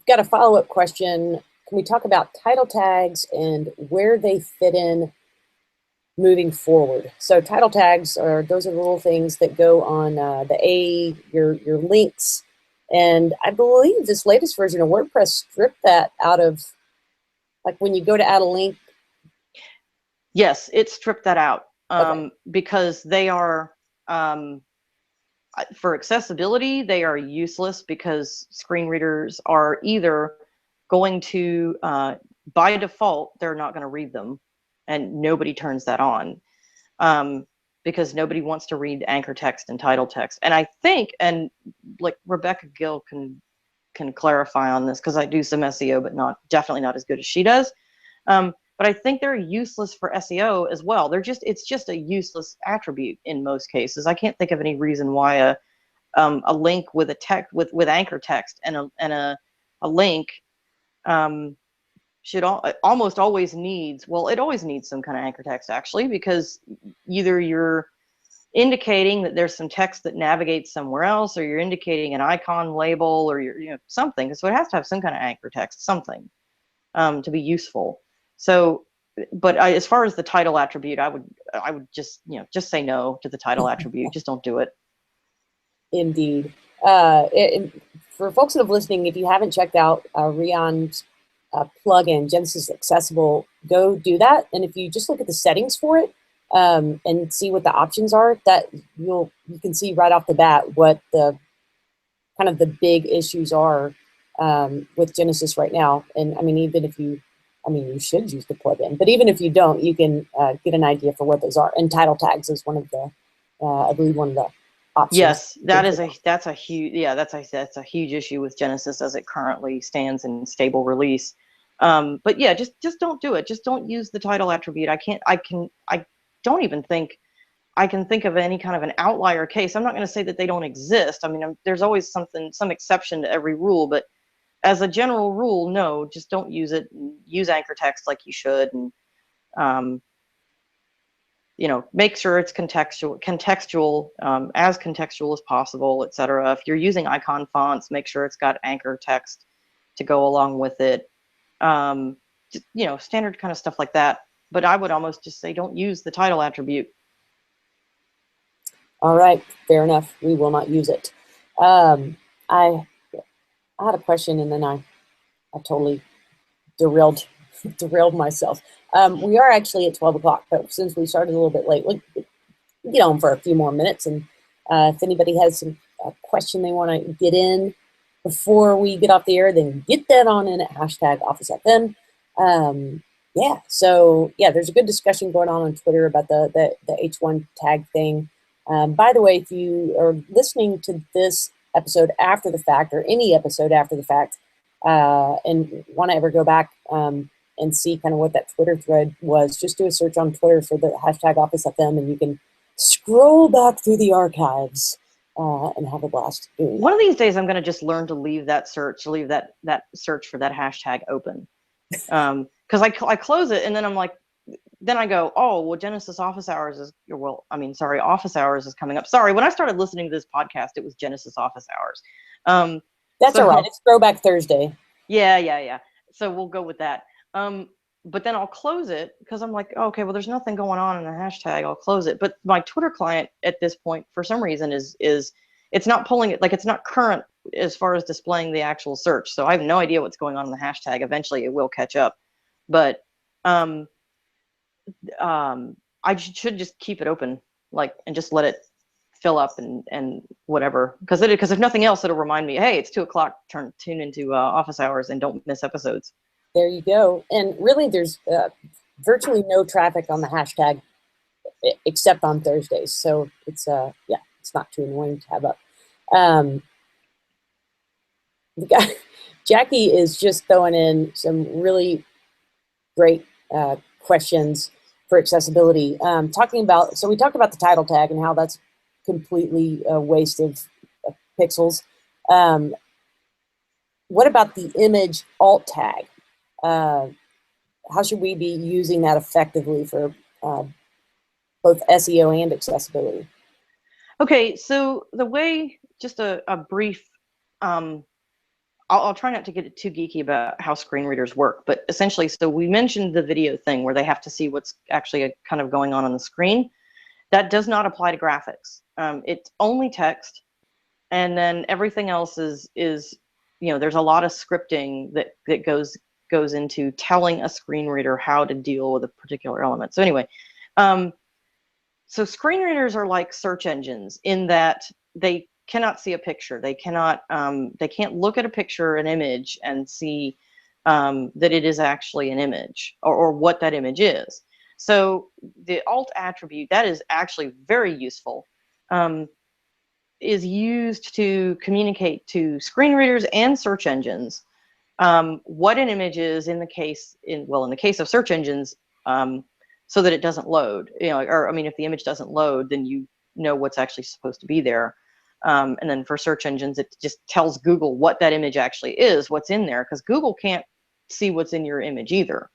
a follow-up question. Can we talk about title tags and where they fit in moving forward? So title tags those are little things that go on your links, and I believe this latest version of WordPress stripped that out of, like when you go to add a link. Yes, it stripped that out Okay. because they are for accessibility, they are useless, because screen readers are either going to by default, they're not going to read them, and nobody turns that on because nobody wants to read anchor text and title text. And I think, and like Rebecca Gill can clarify on this, because I do some SEO, but definitely not as good as she does. But I think they're useless for SEO as well. It's just a useless attribute in most cases. I can't think of any reason why a link with a text with anchor text and a link should almost always needs, it always needs some kind of anchor text, actually, because either you're indicating that there's some text that navigates somewhere else, or you're indicating an icon label, or you're something. So it has to have some kind of anchor text, something to be useful. So, but as far as the title attribute, I would just say no to the title attribute. Just don't do it. Indeed. For folks that are listening, if you haven't checked out Rion's plugin, Genesis Accessible, go do that. And if you just look at the settings for it and see what the options are, that you can see right off the bat what the kind of the big issues are with Genesis right now. And I mean, even if you should use the plugin, but even if you don't, you can get an idea for what those are. And title tags is one of the, I believe, one of the options. Yes, that's a huge issue with Genesis as it currently stands in stable release. But yeah, just don't do it. Just don't use the title attribute. I don't even think I can think of any kind of an outlier case. I'm not going to say that they don't exist. I mean, there's always some exception to every rule, but as a general rule, no, just don't use it. Use anchor text like you should, and make sure it's contextual, as contextual as possible, etc. If you're using icon fonts, make sure it's got anchor text to go along with it. Standard kind of stuff like that. But I would almost just say don't use the title attribute. All right, fair enough. We will not use it. I had a question and then I totally derailed myself. We are actually at 12 o'clock, but since we started a little bit late, we'll get on for a few more minutes. And if anybody has some question they want to get in before we get off the air, then get that on in at #OfficeFM. Yeah, so yeah, there's a good discussion going on Twitter about the H1 tag thing. By the way, if you are listening to this episode after the fact, or any episode after the fact, and want to ever go back and see kind of what that Twitter thread was, just do a search on Twitter for the #OfficeFM, and you can scroll back through the archives and have a blast doing that. One of these days, I'm going to just learn to leave that search for that hashtag open, because I close it and then I'm like, then I go, oh, well, Genesis Office Hours is, Office Hours is coming up. Sorry, when I started listening to this podcast, it was Genesis Office Hours. That's all right. It's Throwback Thursday. Yeah. So we'll go with that. But then I'll close it because I'm like, oh, okay, well, there's nothing going on in the hashtag. I'll close it. But my Twitter client at this point, for some reason, is it's not pulling it, like it's not current as far as displaying the actual search. So I have no idea what's going on in the hashtag. Eventually, it will catch up. But I should just keep it open, and just let it fill up and whatever, because if nothing else, it'll remind me, hey, it's 2 o'clock. Tune into Office Hours and don't miss episodes. There you go. And really, there's virtually no traffic on the hashtag except on Thursdays, so it's it's not too annoying to have up. Jackie is just throwing in some really great questions for accessibility. We talked about the title tag and how that's completely a waste of pixels. What about the image alt tag? How should we be using that effectively for both SEO and accessibility? Okay, so the way, just a brief, I'll try not to get too geeky about how screen readers work, but essentially, so we mentioned the video thing where they have to see what's actually kind of going on the screen. That does not apply to graphics. It's only text, and then everything else is there's a lot of scripting that goes into telling a screen reader how to deal with a particular element. So anyway, so screen readers are like search engines in that they cannot see a picture. They cannot, they can't look at a picture, an image, and see that it is actually an image or what that image is. So the alt attribute, that is actually very useful, is used to communicate to screen readers and search engines what an image is in the case of search engines, so that it doesn't load. If the image doesn't load, then you know what's actually supposed to be there. And then for search engines, it just tells Google what that image actually is, what's in there, because Google can't see what's in your image either.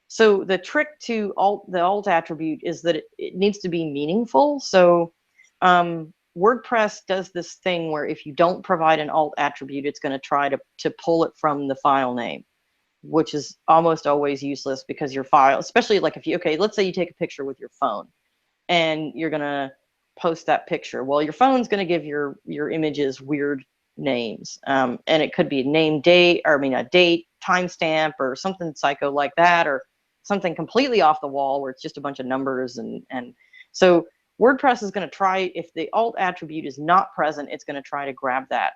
So the trick to the alt attribute is that it needs to be meaningful. So WordPress does this thing where if you don't provide an alt attribute, it's going to try to pull it from the file name, which is almost always useless because your file, especially like let's say you take a picture with your phone and you're going to post that picture. Well, your phone's going to give your images weird names. And it could be a date, timestamp, or something psycho like that, or something completely off the wall where it's just a bunch of numbers. And so WordPress is going to try, if the alt attribute is not present, it's going to try to grab that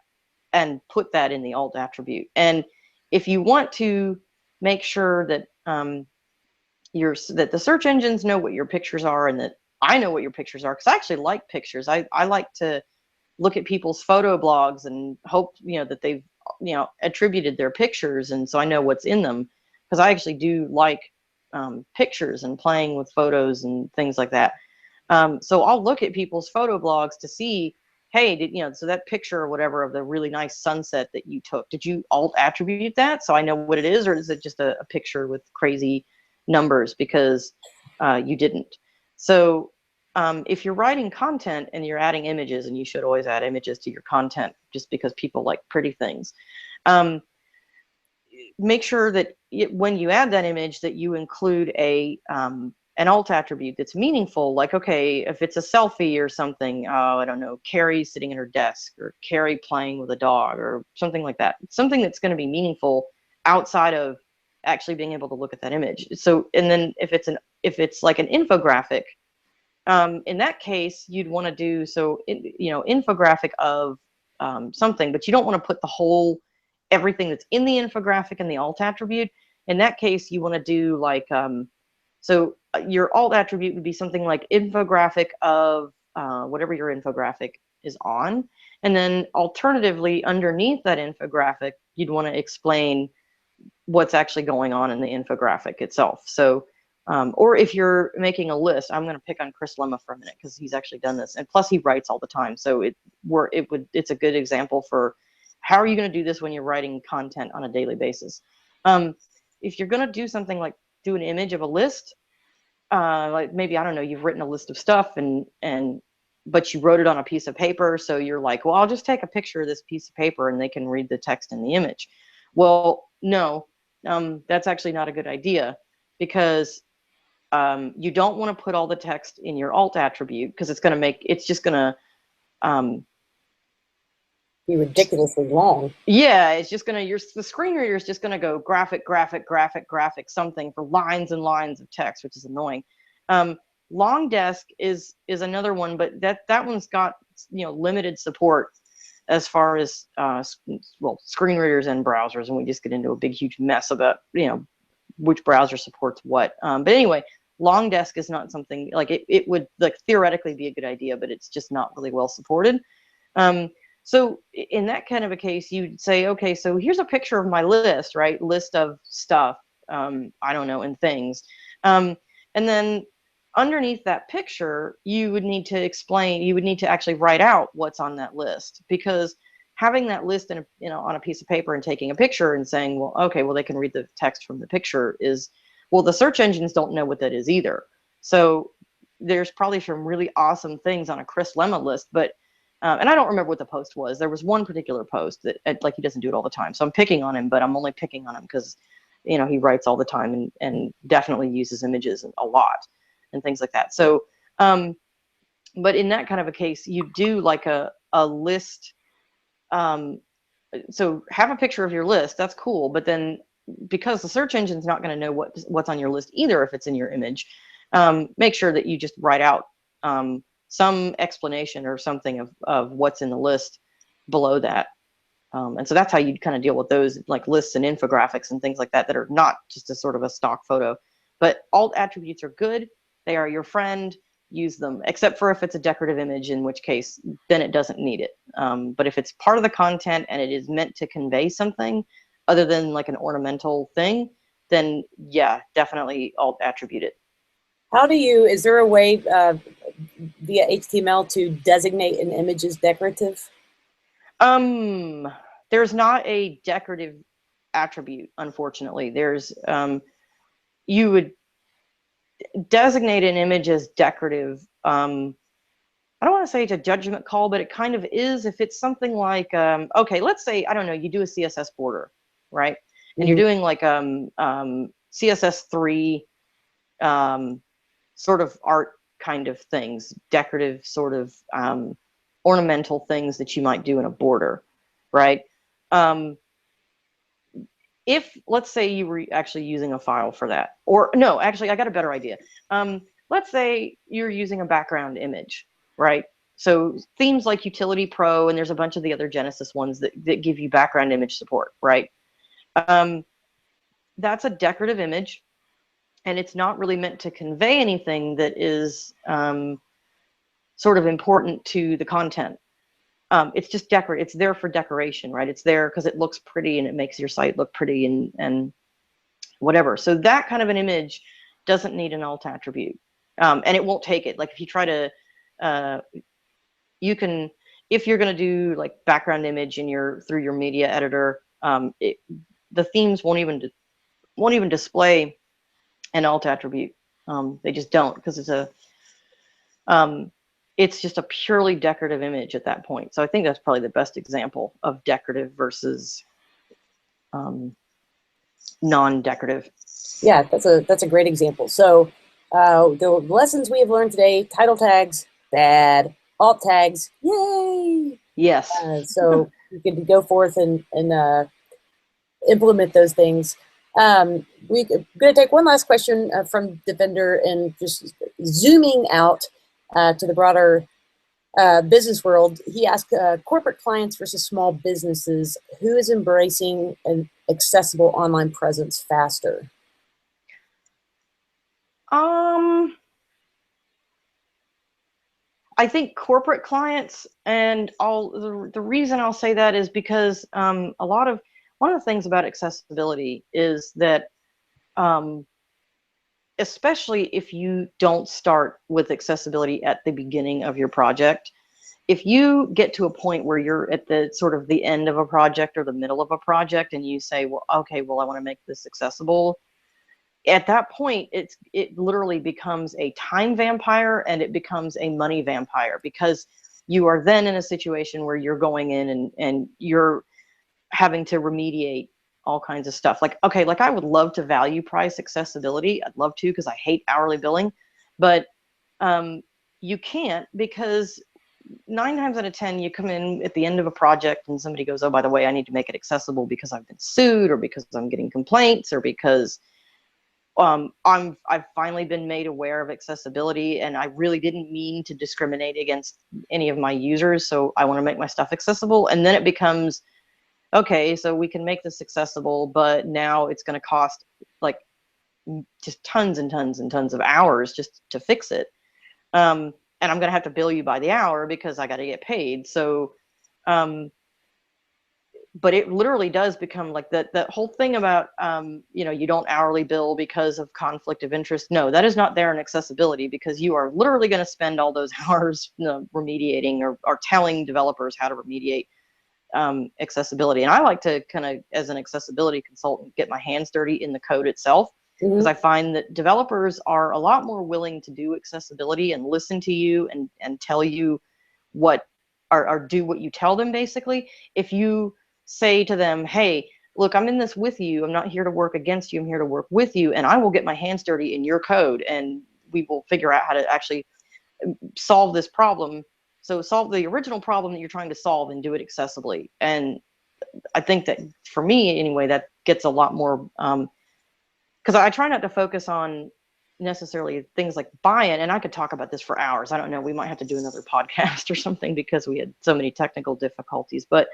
and put that in the alt attribute. And if you want to make sure that that the search engines know what your pictures are, and that I know what your pictures are, because I actually like pictures. I like to look at people's photo blogs and hope that they've attributed their pictures, and so I know what's in them, because I actually do like pictures and playing with photos and things like that. So I'll look at people's photo blogs to see, hey, so that picture or whatever of the really nice sunset that you took, did you alt attribute that so I know what it is, or is it just a picture with crazy numbers because you didn't? So if you're writing content and you're adding images, and you should always add images to your content just because people like pretty things, make sure that when you add that image that you include an alt attribute that's meaningful. Like, okay, if it's a selfie or something, I don't know, Carrie sitting at her desk, or Carrie playing with a dog, or something like that. Something that's going to be meaningful outside of actually being able to look at that image. So, and then if it's like an infographic, in that case, you'd want to do infographic of something, but you don't want to put everything that's in the infographic in the alt attribute. In that case, you want to do like your alt attribute would be something like infographic of whatever your infographic is on. And then alternatively, underneath that infographic, you'd want to explain what's actually going on in the infographic itself. So, or if you're making a list, I'm going to pick on Chris Lemma for a minute because he's actually done this. And plus he writes all the time. So it's a good example for how are you going to do this when you're writing content on a daily basis. If you're going to do something like do an image of a list, like maybe, I don't know, you've written a list of stuff but you wrote it on a piece of paper. So you're like, well, I'll just take a picture of this piece of paper and they can read the text in the image. Well, no, that's actually not a good idea, because you don't want to put all the text in your alt attribute, because it's just going to be ridiculously long. Yeah, it's just going to, the screen reader is just going to go graphic, graphic, graphic, graphic, something for lines and lines of text, which is annoying. Long desk is another one, but that one's got limited support as far as screen readers and browsers, and we just get into a big huge mess about which browser supports what. But anyway, long desk is not something like it would like theoretically be a good idea, but it's just not really well supported. So in that kind of a case, you'd say, okay, so here's a picture of my list, right? List of stuff, I don't know, and things. And then underneath that picture, you would need to actually write out what's on that list, because having that list on a piece of paper and taking a picture and saying, well, okay, well, they can read the text from the picture the search engines don't know what that is either. So there's probably some really awesome things on a Chris Lemma list, but and I don't remember what the post was. There was one particular post that he doesn't do it all the time. So I'm picking on him, but I'm only picking on him because, he writes all the time and definitely uses images a lot and things like that. So, but in that kind of a case, you do like a list. So have a picture of your list. That's cool. But then because the search engine's not going to know what's on your list either, if it's in your image, make sure that you just write out some explanation or something of what's in the list below that. And so that's how you'd kind of deal with those like lists and infographics and things like that are not just a sort of a stock photo. But alt attributes are good. They are your friend. Use them, except for if it's a decorative image, in which case then it doesn't need it. But if it's part of the content and it is meant to convey something other than like an ornamental thing, then yeah, definitely alt attribute it. Is there a way via HTML to designate an image as decorative? There's not a decorative attribute, unfortunately. There's you would designate an image as decorative. I don't want to say it's a judgment call, but it kind of is. If it's something like, okay, let's say, I don't know, you do a CSS border, right? And you're doing like CSS3 sort of art kind of things, decorative sort of ornamental things that you might do in a border, right? If, let's say you were actually using a file for that, or no, actually, I got a better idea. Let's say you're using a background image, right? So themes like Utility Pro, and there's a bunch of the other Genesis ones that give you background image support, right? That's a decorative image, and it's not really meant to convey anything that is sort of important to the content. It's just it's there for decoration, right? It's there because it looks pretty and it makes your site look pretty and whatever. So that kind of an image doesn't need an alt attribute, and it won't take it. Like if you try to, you can, if you're going to do like background image in through your media editor, the themes won't even display an alt attribute. They just don't, because it's just a purely decorative image at that point. So I think that's probably the best example of decorative versus non-decorative. Yeah, that's a great example. So the lessons we have learned today: title tags, bad; alt tags, yay! Yes. So you can go forth and implement those things. We're going to take one last question from the vendor, and just zooming out to the broader business world. He asked, corporate clients versus small businesses, who is embracing an accessible online presence faster? I think corporate clients, and the reason I'll say that is because one of the things about accessibility is that especially if you don't start with accessibility at the beginning of your project, if you get to a point where you're at the sort of the end of a project or the middle of a project and you say, well, okay, well, I want to make this accessible, at that point, it literally becomes a time vampire and it becomes a money vampire, because you are then in a situation where you're going in and you're having to remediate all kinds of stuff. Like, okay, like I would love to value price accessibility. I'd love to, because I hate hourly billing, but you can't, because 9 times out of 10, you come in at the end of a project and somebody goes, oh, by the way, I need to make it accessible because I've been sued, or because I'm getting complaints, or because I've finally been made aware of accessibility and I really didn't mean to discriminate against any of my users, so I want to make my stuff accessible. And then it becomes, okay, so we can make this accessible, but now it's going to cost like just tons and tons and tons of hours just to fix it. And I'm going to have to bill you by the hour because I got to get paid. So, but it literally does become like that whole thing about, you know, you don't hourly bill because of conflict of interest. No, that is not there in accessibility, because you are literally going to spend all those hours, you know, remediating or telling developers how to remediate accessibility. And I like to kind of, as an accessibility consultant, get my hands dirty in the code itself, because I find that developers are a lot more willing to do accessibility and listen to you and tell you what, or do what you tell them, basically. If you say to them, hey, look, I'm in this with you. I'm not here to work against you. I'm here to work with you. And I will get my hands dirty in your code and we will figure out how to actually solve this problem. So solve the original problem that you're trying to solve and do it accessibly. And I think that for me, anyway, that gets a lot more, because I try not to focus on necessarily things like buy-in, and I could talk about this for hours. I don't know, we might have to do another podcast or something because we had so many technical difficulties. But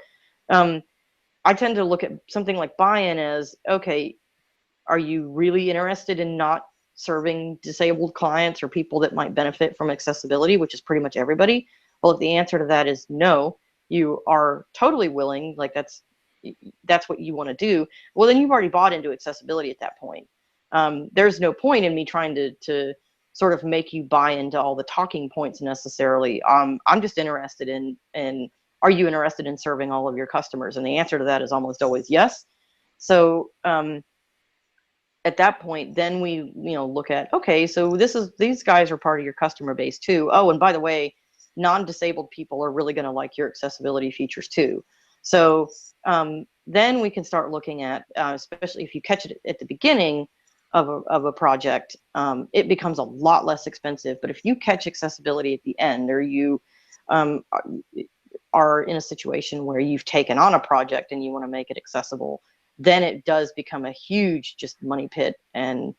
I tend to look at something like buy-in as, okay, are you really interested in not serving disabled clients or people that might benefit from accessibility, which is pretty much everybody? Well, if the answer to that is no, you are totally willing, like that's what you want to do, well, then you've already bought into accessibility at that point. There's no point in me trying to sort of make you buy into all the talking points necessarily. I'm just interested in are you interested in serving all of your customers? And the answer to that is almost always yes. So at that point, then we look at, okay, so these guys are part of your customer base too. Oh, and by the way, non-disabled people are really going to like your accessibility features too. So then we can start looking at, especially if you catch it at the beginning of a project, it becomes a lot less expensive. But if you catch accessibility at the end, or you are in a situation where you've taken on a project and you want to make it accessible, then it does become a huge just money pit and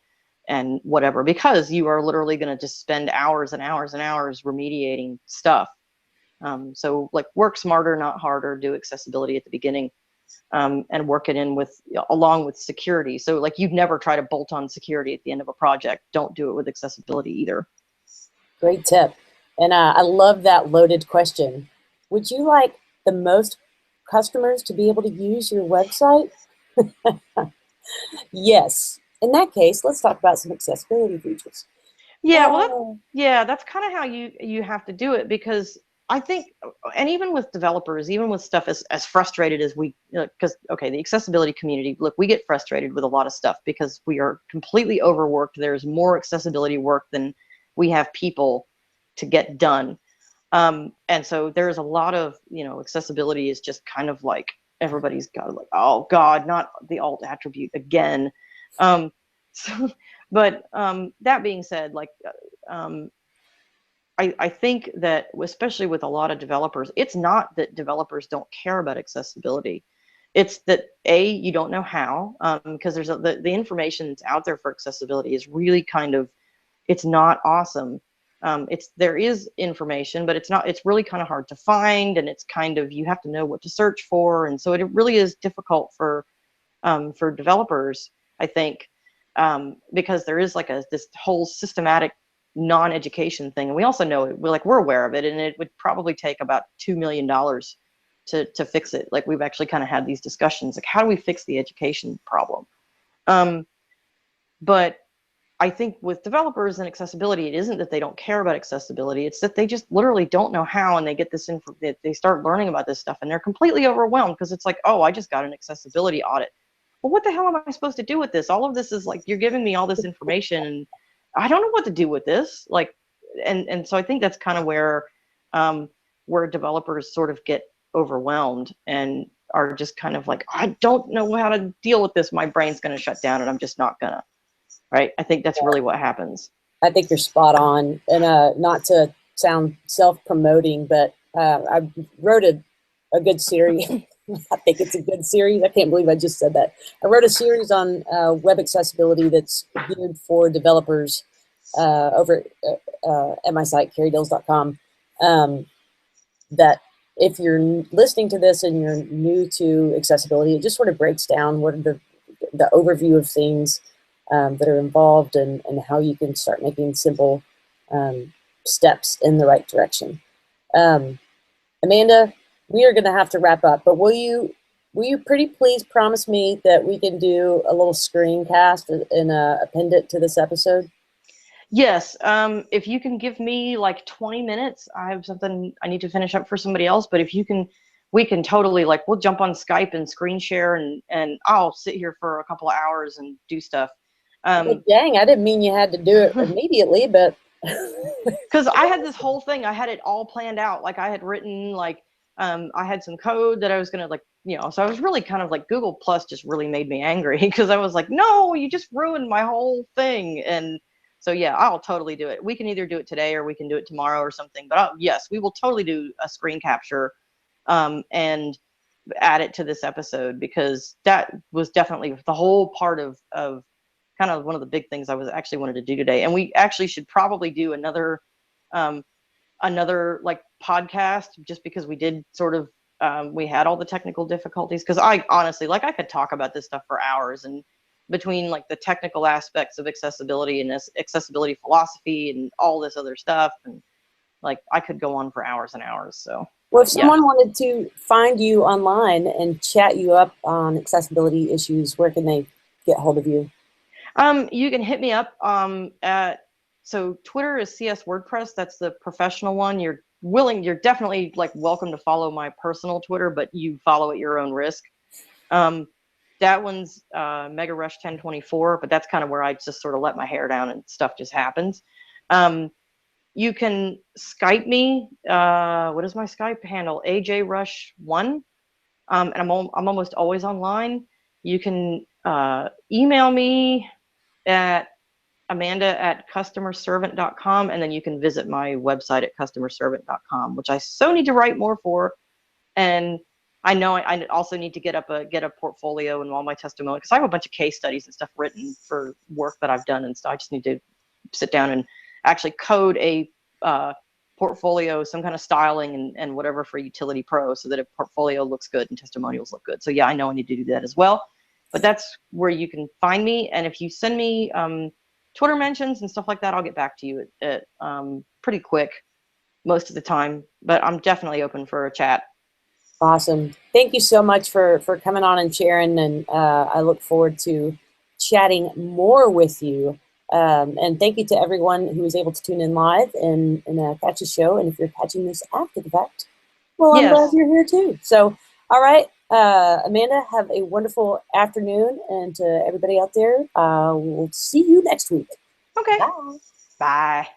whatever, because you are literally going to just spend hours and hours and hours remediating stuff. So like, work smarter, not harder, do accessibility at the beginning, and work it in along with security. So like, you'd never try to bolt on security at the end of a project. Don't do it with accessibility either. Great tip. And I love that loaded question. Would you like the most customers to be able to use your website? Yes. In that case, let's talk about some accessibility features. Yeah, well, that's kind of how you have to do it, because I think, and even with developers, even with stuff as frustrated as we, because okay, the accessibility community, look, we get frustrated with a lot of stuff because we are completely overworked. There's more accessibility work than we have people to get done. And so there's a lot of, accessibility is just kind of like everybody's got like, oh God, not the alt attribute again. So, but that being said, like, I think that especially with a lot of developers, it's not that developers don't care about accessibility. It's that you don't know how, because there's the information that's out there for accessibility is really kind of, it's not awesome. There is information, but it's really kind of hard to find, and it's kind of, you have to know what to search for, and so it really is difficult for developers, I think, because there is like this whole systematic non-education thing, and we also know it. We're aware of it, and it would probably take about $2 million to fix it. Like, we've actually kind of had these discussions, like, how do we fix the education problem? But I think with developers and accessibility, it isn't that they don't care about accessibility. It's that they just literally don't know how, and they get this info, they start learning about this stuff, and they're completely overwhelmed because it's like, oh, I just got an accessibility audit. Well, what the hell am I supposed to do with this? All of this is like, you're giving me all this information, and I don't know what to do with this. Like, and so I think that's kind of where developers sort of get overwhelmed and are just kind of like, I don't know how to deal with this. My brain's going to shut down, and I'm just not gonna. Right? I think that's really what happens. I think you're spot on. And not to sound self-promoting, but I wrote a good series. I think it's a good series. I can't believe I just said that. I wrote a series on web accessibility that's geared for developers over at my site, carriedills.com. That if you're listening to this and you're new to accessibility, it just sort of breaks down what are the overview of things that are involved, and how you can start making simple steps in the right direction. Amanda, we are going to have to wrap up, but will you pretty please promise me that we can do a little screencast and append it to this episode? Yes. If you can give me like 20 minutes, I have something I need to finish up for somebody else, but if you can, we can totally, like, we'll jump on Skype and screen share, and I'll sit here for a couple of hours and do stuff. Well, dang, I didn't mean you had to do it immediately, but because I had this whole thing, I had it all planned out. Like, I had written, like, I had some code that I was gonna, like, so I was really kind of like, Google Plus just really made me angry because I was like, no, you just ruined my whole thing. And so yeah, I'll totally do it. We can either do it today or we can do it tomorrow or something. But yes, we will totally do a screen capture and add it to this episode, because that was definitely the whole part of kind of one of the big things I was actually wanted to do today. And we actually should probably do another like podcast, just because we did sort of we had all the technical difficulties, because I honestly, like, I could talk about this stuff for hours, and between like the technical aspects of accessibility and this accessibility philosophy and all this other stuff, and like, I could go on for hours and hours. So well, if someone wanted to find you online and chat you up on accessibility issues, where can they get hold of you? You can hit me up so Twitter is CS WordPress. That's the professional one. You're definitely, like, welcome to follow my personal Twitter, but you follow at your own risk. That one's Mega Rush 1024, but that's kind of where I just sort of let my hair down and stuff just happens. You can Skype me. What is my Skype handle? AJRush1. And I'm almost always online. You can email me at amanda@customerservant.com, and then you can visit my website at customerservant.com, which I so need to write more for. And I know I also need to get a portfolio and all my testimony, because I have a bunch of case studies and stuff written for work that I've done, and so I just need to sit down and actually code a portfolio, some kind of styling and whatever for Utility Pro, so that a portfolio looks good and testimonials look good. So yeah, I know I need to do that as well. But that's where you can find me. And if you send me Twitter mentions and stuff like that, I'll get back to you at pretty quick most of the time. But I'm definitely open for a chat. Awesome. Thank you so much for coming on and sharing, and I look forward to chatting more with you. And thank you to everyone who was able to tune in live and catch the show. And if you're catching this after the fact, well, I'm glad Yes. you're here too. So, all right, Amanda, have a wonderful afternoon, and to everybody out there, we'll see you next week. Okay. Bye. Bye.